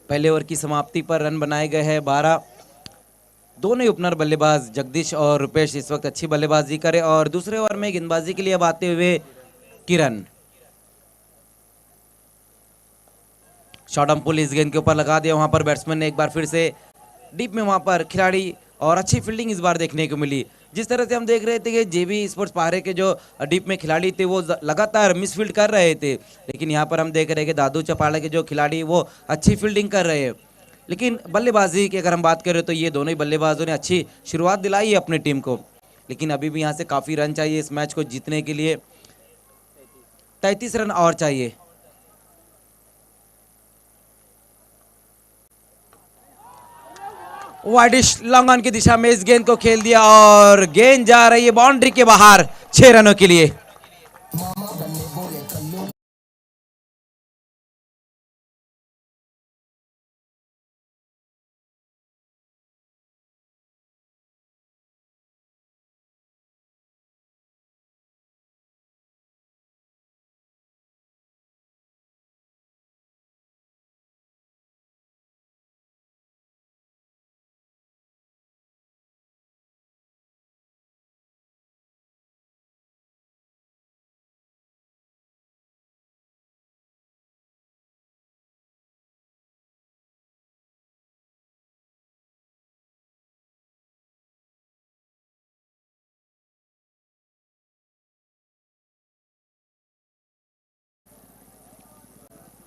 पहले ओवर की समाप्ति पर रन बनाए गए हैं 12। दोनों ही ओपनर बल्लेबाज जगदीश और रुपेश इस वक्त अच्छी बल्लेबाजी करे और दूसरे ओवर में गेंदबाजी के लिए अब आते हुए किरण। शॉर्ट आर्म पुल इस गेंद के ऊपर लगा दिया, वहां पर बैट्समैन ने एक बार फिर से डीप में वहां पर खिलाड़ी और अच्छी फील्डिंग इस बार देखने को मिली। जिस तरह से हम देख रहे थे कि जेबी स्पोर्ट्स पारे के जो डीप में खिलाड़ी थे वो लगातार मिसफील्ड कर रहे थे, लेकिन यहाँ पर हम देख रहे हैं कि दादू चपाड़ा के जो खिलाड़ी वो अच्छी फील्डिंग कर रहे हैं। लेकिन बल्लेबाजी की अगर हम बात करें तो ये दोनों ही बल्लेबाजों ने अच्छी शुरुआत दिलाई है अपनी टीम को, लेकिन अभी भी यहाँ से काफ़ी रन चाहिए इस मैच को जीतने के लिए। 33 रन और चाहिए। वाइडिश लॉन्ग ऑन की दिशा में इस गेंद को खेल दिया और गेंद जा रही है बाउंड्री के बाहर 6 रनों के लिए।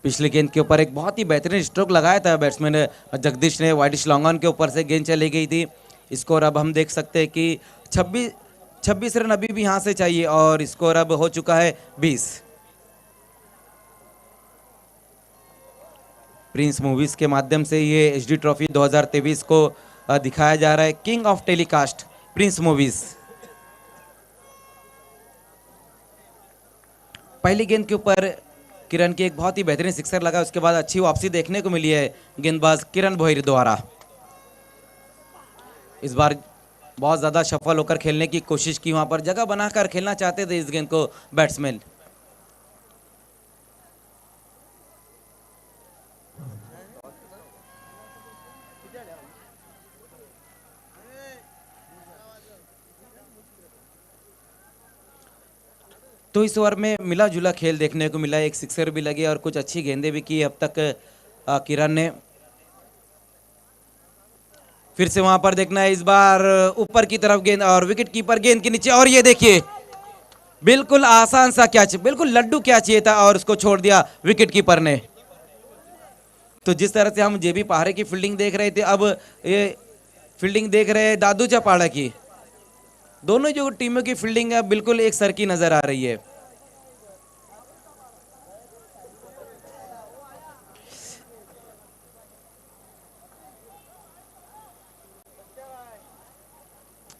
पिछली गेंद के ऊपर एक बहुत ही बेहतरीन स्ट्रोक लगाया था बैट्समैन जगदीश ने, वाइडिश लॉन्ग ऑन के ऊपर से गेंद चली गई थी। स्कोर अब हम देख सकते हैं कि 26 रन अभी भी यहाँ से चाहिए और स्कोर अब हो चुका है 20। प्रिंस मूवीज के माध्यम से ये एचडी ट्रॉफी 2023 को दिखाया जा रहा है। King of telecast Prince movies. पहली गेंद के ऊपर किरण की एक बहुत ही बेहतरीन सिक्सर लगा, उसके बाद अच्छी वापसी देखने को मिली है गेंदबाज किरण भोईर द्वारा। इस बार बहुत ज़्यादा सफल होकर खेलने की कोशिश की, वहां पर जगह बनाकर खेलना चाहते थे इस गेंद को बैट्समैन। तो इस ओवर में मिला जुला खेल देखने को मिला, एक सिक्सर भी लगे और कुछ अच्छी गेंदें भी की अब तक किरण ने। फिर से वहां पर देखना है इस बार ऊपर की तरफ गेंद और विकेट कीपर गेंद के नीचे, और ये देखिए बिल्कुल आसान सा कैच, बिल्कुल लड्डू कैच ये था और उसको छोड़ दिया विकेट कीपर ने। तो जिस तरह से हम जेबी पहाड़े की फील्डिंग देख रहे थे, अब ये फील्डिंग देख रहे हैं दादू चपाड़ा की। दोनों जो टीमों की फील्डिंग है बिल्कुल एक सर की नजर आ रही है।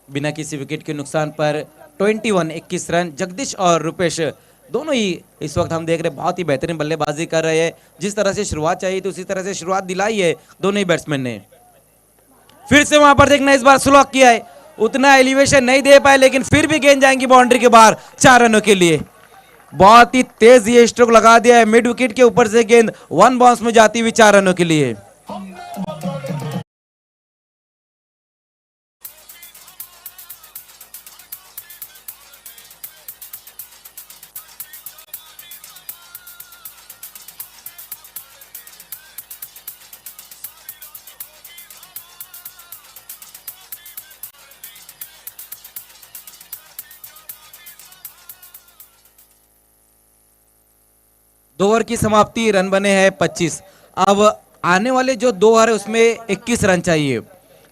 बिना किसी विकेट के नुकसान पर 21 रन जगदीश और रुपेश दोनों ही इस वक्त हम देख रहे हैं बहुत ही बेहतरीन बल्लेबाजी कर रहे हैं। जिस तरह से शुरुआत चाहिए तो उसी तरह से शुरुआत दिलाई है दोनों ही बैट्समैन ने। फिर से वहां पर देखना इस बार स्लॉक किया है, उतना एलिवेशन नहीं दे पाए लेकिन फिर भी गेंद जाएंगी बाउंड्री के बाहर 4 रनों के लिए। बहुत ही तेज ये स्ट्रोक लगा दिया है, मिड विकेट के ऊपर से गेंद वन बाउंस में जाती हुई 4 रनों के लिए। 2 ओवर की समाप्ति, रन बने हैं 25। अब आने वाले जो 2 ओवर है उसमें 21 रन चाहिए,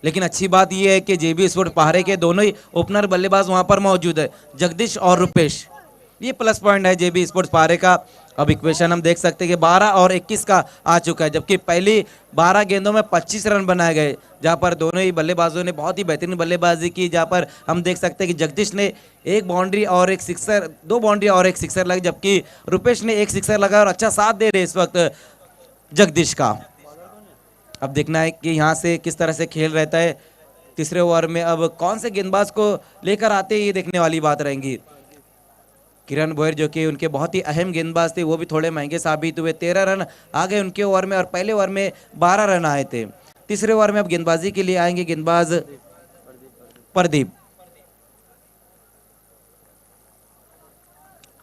लेकिन अच्छी बात यह है कि जेबी स्पोर्ट पहाड़े के दोनों ही ओपनर बल्लेबाज वहां पर मौजूद है, जगदीश और रुपेश। ये प्लस पॉइंट है जेबी स्पोर्ट्स पहाड़े का। अब इक्वेशन हम देख सकते हैं कि 12 और 21 का आ चुका है, जबकि पहली 12 गेंदों में 25 रन बनाए गए, जहां पर दोनों ही बल्लेबाजों ने बहुत ही बेहतरीन बल्लेबाजी की। जहां पर हम देख सकते हैं कि जगदीश ने एक बाउंड्री और एक सिक्सर, 2 बाउंड्री और एक सिक्सर लगी, जबकि रुपेश ने एक सिक्सर लगाया और अच्छा साथ दे रहे इस वक्त जगदीश का। अब देखना है कि यहाँ से किस तरह से खेल रहता है। तीसरे ओवर में अब कौन से गेंदबाज को लेकर आते हैं, ये देखने वाली बात रहेंगी। किरण बोयर जो कि उनके बहुत ही अहम गेंदबाज थे, वो भी थोड़े महंगे साबित हुए। 13 रन आ गए उनके ओवर में और पहले ओवर में 12 रन आए थे। तीसरे ओवर में अब गेंदबाजी के लिए आएंगे गेंदबाज प्रदीप।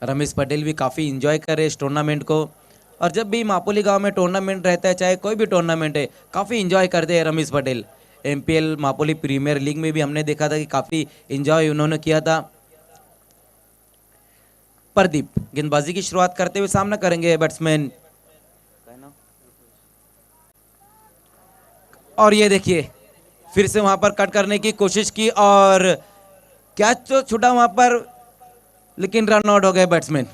रमेश पटेल भी काफी इंजॉय कर रहे हैं इस टूर्नामेंट को, और जब भी मापोली गांव में टूर्नामेंट रहता है, चाहे कोई भी टूर्नामेंट है, काफी इंजॉय करते हैं Ramesh Patel. MPL Mapoli premier league में भी हमने देखा था कि काफी इंजॉय उन्होंने किया था। प्रदीप गेंदबाजी की शुरुआत करते हुए सामना करेंगे बैट्समैन, और ये देखिए फिर से वहां पर कट करने की कोशिश की और कैच तो छूटा वहां पर, लेकिन रन आउट हो गए बैट्समैन।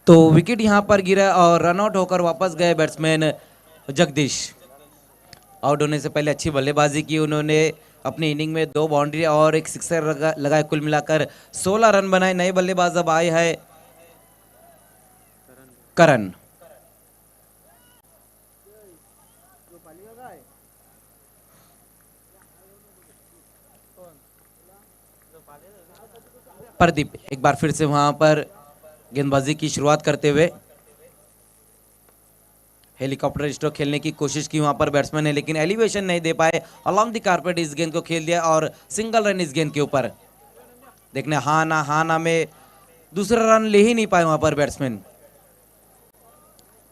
तो विकेट यहां पर गिरा और रन आउट होकर वापस गए बैट्समैन जगदीश। आउट होने से पहले अच्छी बल्लेबाजी की उन्होंने, अपनी इनिंग में 2 बाउंड्री और एक सिक्सर लगाए, कुल मिलाकर 16 रन बनाए। नए बल्लेबाज अब आए हैं करण। प्रदीप एक बार फिर से वहां पर गेंदबाजी की शुरुआत करते हुए हेलीकॉप्टर स्ट्रोक खेलने की कोशिश की वहां पर बैट्समैन ने, लेकिन एलिवेशन नहीं दे पाए। अलॉन्ग द कारपेट इस गेंद को खेल दिया और सिंगल रन इस गेंद के ऊपर। देखने हाँ ना में दूसरा रन ले ही नहीं पाए वहां पर बैट्समैन।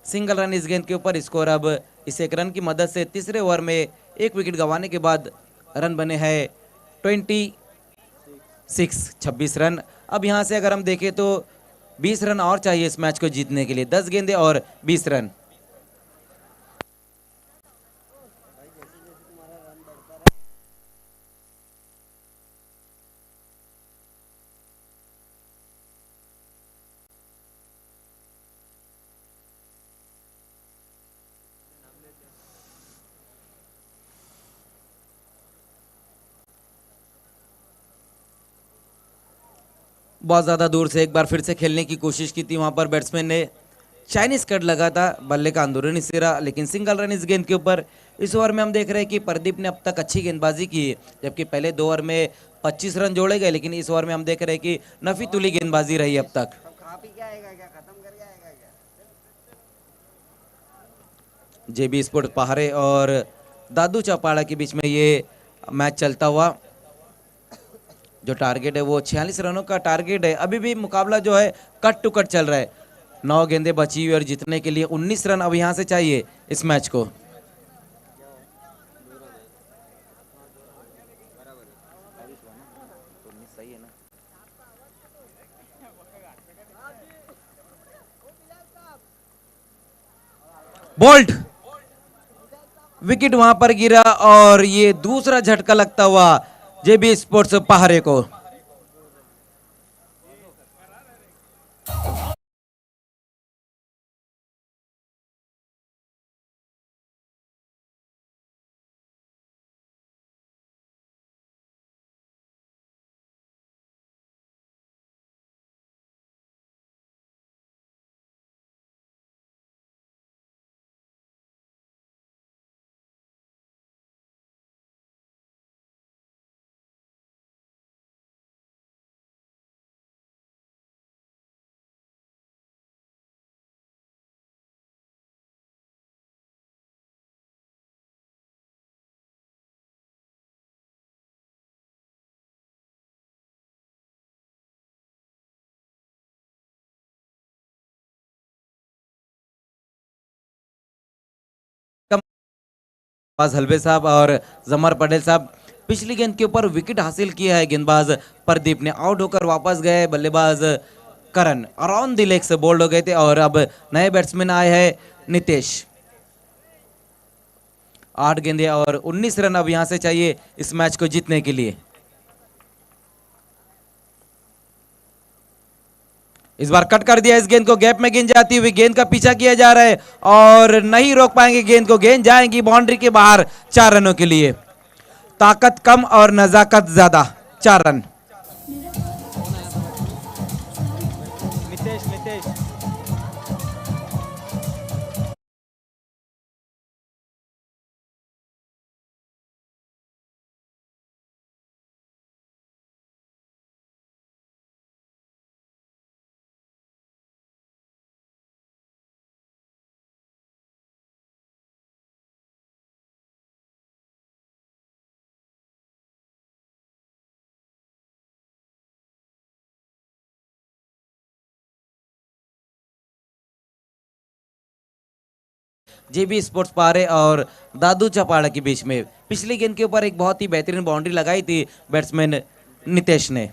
सिंगल रन इस गेंद के ऊपर। स्कोर अब इस एक रन की मदद से तीसरे ओवर में एक विकेट गंवाने के बाद रन बने हैं 26 रन। अब यहां से अगर हम देखें तो 20 रन और चाहिए इस मैच को जीतने के लिए। 10 गेंदे और 20 रन। बहुत ज़्यादा दूर से एक बार फिर से खेलने की कोशिश की थी वहां पर बैट्समैन ने। चाइनीज कट लगा था बल्ले का अंदरूनी सिरा, लेकिन सिंगल रन इस गेंद के ऊपर। इस ओवर में हम देख रहे हैं कि प्रदीप ने अब तक अच्छी गेंदबाजी की है, जबकि पहले 2 ओवर में 25 रन जोड़े गए, लेकिन इस ओवर में हम देख रहे हैं कि नफी तुली गेंदबाजी रही अब तक। जेबी स्पोर्ट्स पहाड़े और दादू चौपाड़ा के बीच में ये मैच चलता हुआ। जो टारगेट है वो 46 रनों का टारगेट है। अभी भी मुकाबला जो है कट टू कट चल रहा है। 9 गेंदें बची हुई और जीतने के लिए 19 रन अब यहां से चाहिए इस मैच को। बोल्ट विकेट वहां पर गिरा और ये दूसरा झटका लगता हुआ जेबी स्पोर्ट्स पहाड़े को। गेंदबाज हलवे साहब और जमर पटेल साहब। पिछली गेंद के ऊपर विकेट हासिल किया है गेंदबाज प्रदीप ने, आउट होकर वापस गए बल्लेबाज करण, अराउंड द लेग से बोल्ड हो गए थे। और अब नए बैट्समैन आए हैं नितेश। 8 गेंदें और 19 रन अब यहां से चाहिए इस मैच को जीतने के लिए। इस बार कट कर दिया इस गेंद को, गैप में गेंद जाती हुई, गेंद का पीछा किया जा रहा है और नहीं रोक पाएंगे गेंद को, गेंद जाएंगी बाउंड्री के बाहर 4 रनों के लिए। ताकत कम और नजाकत ज्यादा, 4 रन। जेबी स्पोर्ट्स पारे और दादू चपाड़ा के बीच में पिछली गेंद के ऊपर एक बहुत ही बेहतरीन बाउंड्री लगाई थी बैट्समैन नितेश ने,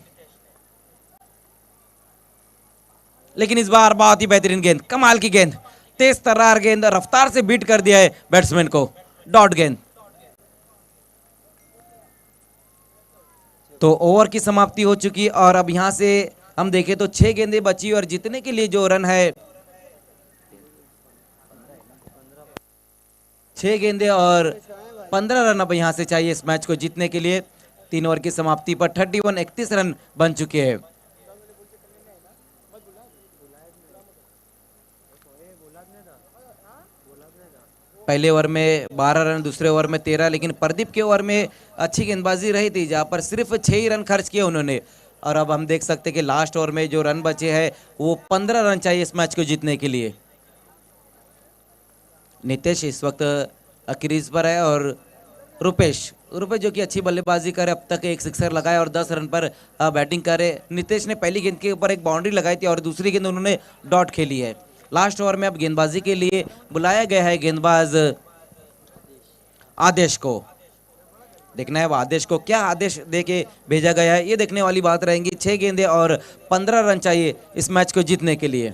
लेकिन इस बार बहुत ही बेहतरीन गेंद, कमाल की गेंद, तेज तर्रार गेंद, रफ्तार से बीट कर दिया है बैट्समैन को, डॉट गेंद। तो ओवर की समाप्ति हो चुकी और अब यहां से हम देखें तो 6 गेंदें बची और जीतने के लिए जो रन है 6 गेंदें और 15 रन अब यहां से चाहिए इस मैच को जीतने के लिए। 3 ओवर की समाप्ति पर 31 रन बन चुके हैं। पहले ओवर में 12 रन, दूसरे ओवर में 13, लेकिन प्रदीप के ओवर में अच्छी गेंदबाजी रही थी जहां पर सिर्फ 6 ही रन खर्च किए उन्होंने। और अब हम देख सकते हैं कि लास्ट ओवर में जो रन बचे हैं वो 15 रन चाहिए इस मैच को जीतने के लिए। नितेश इस वक्त क्रीज पर है और रुपेश जो कि अच्छी बल्लेबाजी करे, अब तक एक सिक्सर लगाए और 10 रन पर बैटिंग करे। नितेश ने पहली गेंद के ऊपर एक बाउंड्री लगाई थी और दूसरी गेंद उन्होंने डॉट खेली है। लास्ट ओवर में अब गेंदबाजी के लिए बुलाया गया है गेंदबाज आदेश को। देखना है वो आदेश को क्या आदेश देके भेजा गया है, ये देखने वाली बात रहेगी। 6 गेंदें और 15 रन चाहिए इस मैच को जीतने के लिए।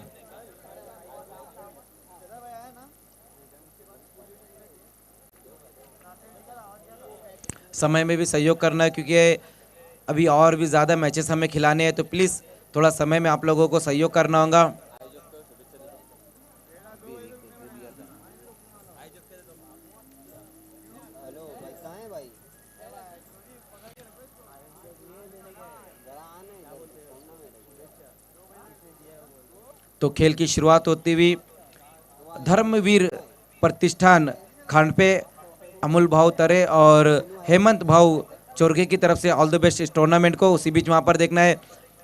समय में भी सहयोग करना है क्योंकि अभी और भी ज़्यादा मैचेस हमें खिलाने हैं, तो प्लीज़ थोड़ा समय में आप लोगों को सहयोग करना होगा। तो खेल की शुरुआत होती हुई धर्मवीर प्रतिष्ठान खांडपे अमूल भाव तरे और हेमंत भाव चोरगे की तरफ से ऑल द बेस्ट इस टूर्नामेंट को। उसी बीच वहां पर देखना है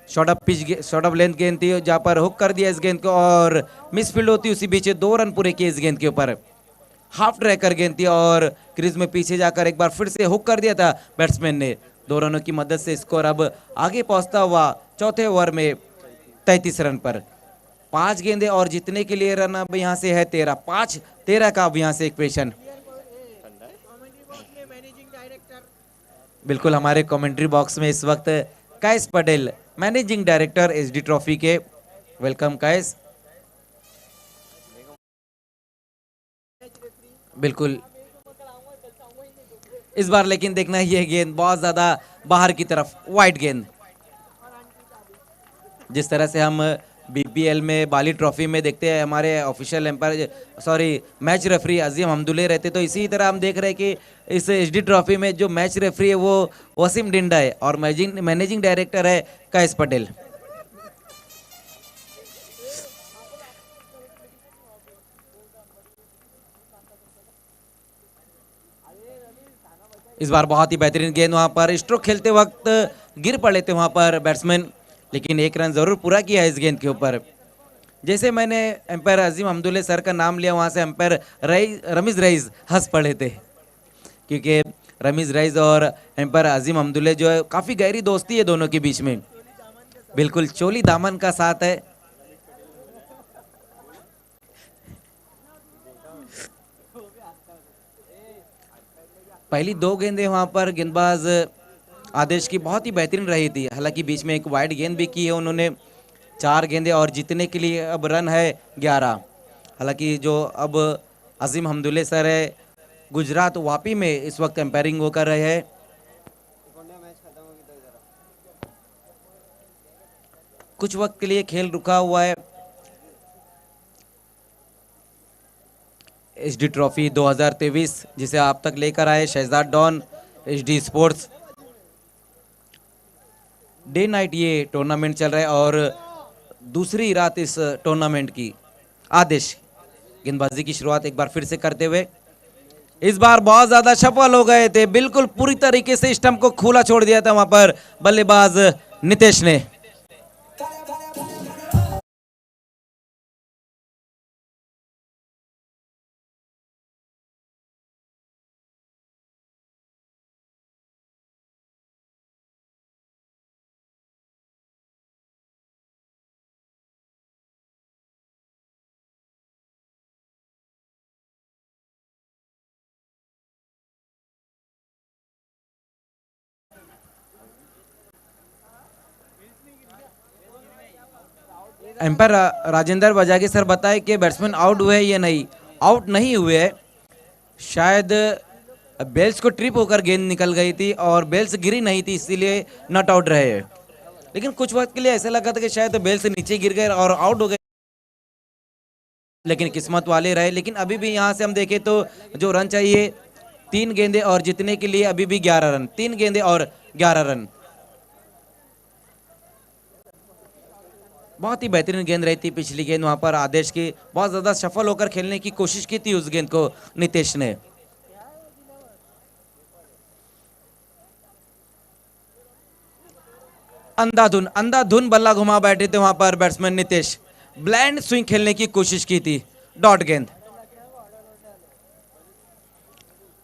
शॉर्ट ऑफ लेंथ गेंद थी जहां पर हुक कर दिया इस गेंद को और मिस फील्ड होती, उसी बीच 2 रन पूरे किए इस गेंद के ऊपर। हाफ ट्रैकर गेंद थी और क्रीज में पीछे जाकर एक बार फिर से हुक कर दिया था बैट्समैन ने। 2 रनों की मदद से स्कोर अब आगे पहुंचता हुआ चौथे ओवर में 33 रन पर। 5 गेंदें और जीतने के लिए रन अब यहाँ से है 13, 5-13 का अब यहाँ से इक्वेशन। बिल्कुल हमारे कमेंट्री बॉक्स में इस वक्त Kais Patel, managing director SD trophy के, वेलकम कैस। बिल्कुल इस बार लेकिन देखना ये गेंद बहुत ज्यादा बाहर की तरफ, वाइड गेंद। जिस तरह से हम बीपीएल में बाली ट्रॉफी में देखते हैं हमारे ऑफिशियल एम्पायर मैच रेफरी अजीम हमदुल्ले रहते, तो इसी तरह हम देख रहे हैं कि इस एसडी ट्रॉफी में जो मैच रेफरी है वो वसीम डिंडा है और मैनेजिंग डायरेक्टर है कैस पटेल। इस बार बहुत ही बेहतरीन गेंद, वहां पर स्ट्रोक खेलते वक्त गिर पड़े थे वहां पर बैट्समैन, लेकिन एक रन जरूर पूरा किया है इस गेंद के ऊपर। जैसे मैंने एम्पायर अजीम हमदुल्ले सर का नाम लिया, वहां से एम्पायर रमीज रईस हंस पड़े थे क्योंकि रमीज रईस और एम्पायर अजीम हमदुल्ले जो है काफी गहरी दोस्ती है दोनों के बीच में। बिल्कुल चोली दामन का साथ है। पहली दो गेंदें वहां पर गेंदबाज आदेश की बहुत ही बेहतरीन रही थी। हालांकि बीच में एक वाइड गेंद भी की है उन्होंने। 4 गेंदें और जीतने के लिए अब रन है 11। हालांकि जो अब अजीम हमदुल्ले सर है गुजरात वापी में इस वक्त एम्पायरिंग वो कर रहे हैं। कुछ वक्त के लिए खेल रुका हुआ है। एचडी ट्रॉफी 2023 जिसे आप तक लेकर आए Shahzad Don HD sports. Day night ये टूर्नामेंट चल रहा है और दूसरी रात इस टूर्नामेंट की। आदेश गेंदबाजी की शुरुआत एक बार फिर से करते हुए इस बार बहुत ज्यादा सफल हो गए थे। बिल्कुल पूरी तरीके से स्टंप को खुला छोड़ दिया था वहां पर बल्लेबाज नितेश ने। एम्पायर राजेंद्र बजागे सर बताए कि बैट्समैन आउट हुए या नहीं। आउट नहीं हुए है, शायद बेल्स को ट्रिप होकर गेंद निकल गई थी और बेल्स गिरी नहीं थी इसीलिए नॉट आउट रहे हैं। लेकिन कुछ वक्त के लिए ऐसा लगा था कि शायद बेल्स नीचे गिर गए और आउट हो गए, लेकिन किस्मत वाले रहे। लेकिन अभी भी यहाँ से हम देखें तो जो रन चाहिए 3 गेंदें और जीतने के लिए अभी भी 11 रन। 3 गेंदें और 11 रन। बहुत ही बेहतरीन गेंद रही थी पिछली गेंद वहां पर आदेश की। बहुत ज्यादा सफल होकर खेलने की कोशिश की थी उस गेंद को नितेश ने। अंधाधुन बल्ला घुमा बैठे थे वहां पर बैट्समैन नितेश। ब्लाइंड स्विंग खेलने की कोशिश की थी। डॉट गेंद।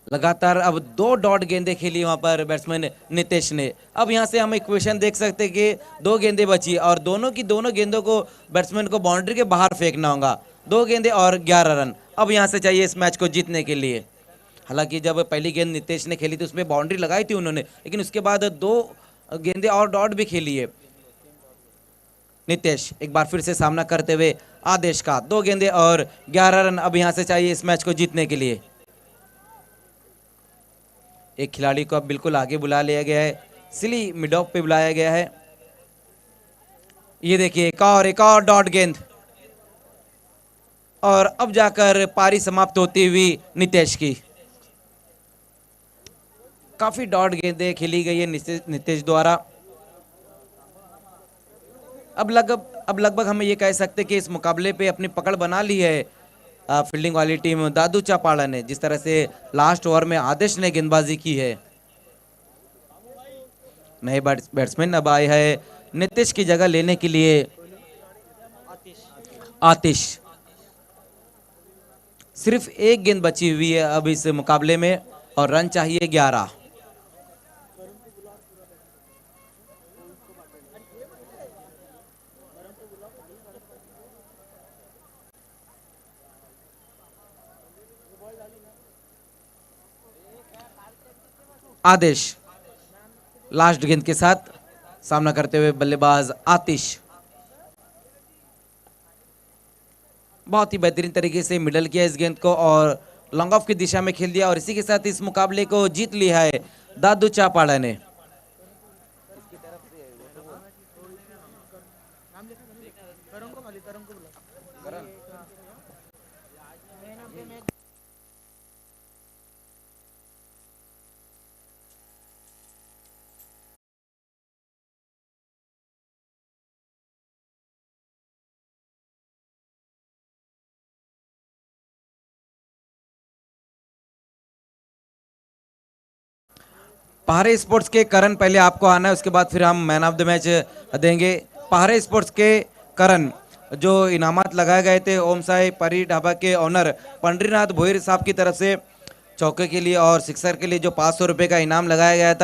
लगातार अब 2 डॉट गेंदें खेली वहां पर बैट्समैन नितेश ने। अब यहां से हम इक्वेशन देख सकते हैं कि 2 गेंदें बची और दोनों की दोनों गेंदों को बैट्समैन को बाउंड्री के बाहर फेंकना होगा। 2 गेंदें और 11 रन अब यहां से चाहिए इस मैच को जीतने के लिए। हालांकि जब पहली गेंद नितेश ने खेली थी उसमें बाउंड्री लगाई थी उन्होंने, लेकिन उसके बाद 2 गेंदें और डॉट भी खेली है। नितेश एक बार फिर से सामना करते हुए आदेश का। 2 गेंदें और 11 रन अब यहां से चाहिए इस मैच को जीतने के लिए। एक खिलाड़ी को अब बिल्कुल आगे बुला लिया गया है, सिली मिड ऑफ पे बुलाया गया है। ये देखिए एक और डॉट गेंद और अब जाकर पारी समाप्त होती हुई नितेश की। काफी डॉट गेंदें खेली गई है नितेश द्वारा। अब लगभग हम ये कह सकते हैं कि इस मुकाबले पे अपनी पकड़ बना ली है फील्डिंग वाली टीम दादू चापाड़ा ने। जिस तरह से लास्ट ओवर में आदेश ने गेंदबाजी की है। नए बैट्समैन अब आए हैं नितेश की जगह लेने के लिए। आतिश। सिर्फ 1 गेंद बची हुई है अब इस मुकाबले में और रन चाहिए 11। आदेश लास्ट गेंद के साथ सामना करते हुए बल्लेबाज आतिश। बहुत ही बेहतरीन तरीके से मिडल किया इस गेंद को और लॉन्ग ऑफ की दिशा में खेल दिया और इसी के साथ इस मुकाबले को जीत लिया है दादू चापाड़ा ने। पहाड़े स्पोर्ट्स के करण पहले आपको आना है, उसके बाद फिर हम मैन ऑफ द मैच देंगे। पहाड़े स्पोर्ट्स के करण जो इनामत लगाए गए थे ओम साई परी ढाबा के ओनर पंडरीनाथ भोईर साहब की तरफ से चौके के लिए और सिक्सर के लिए जो 500 रुपए का इनाम लगाया गया था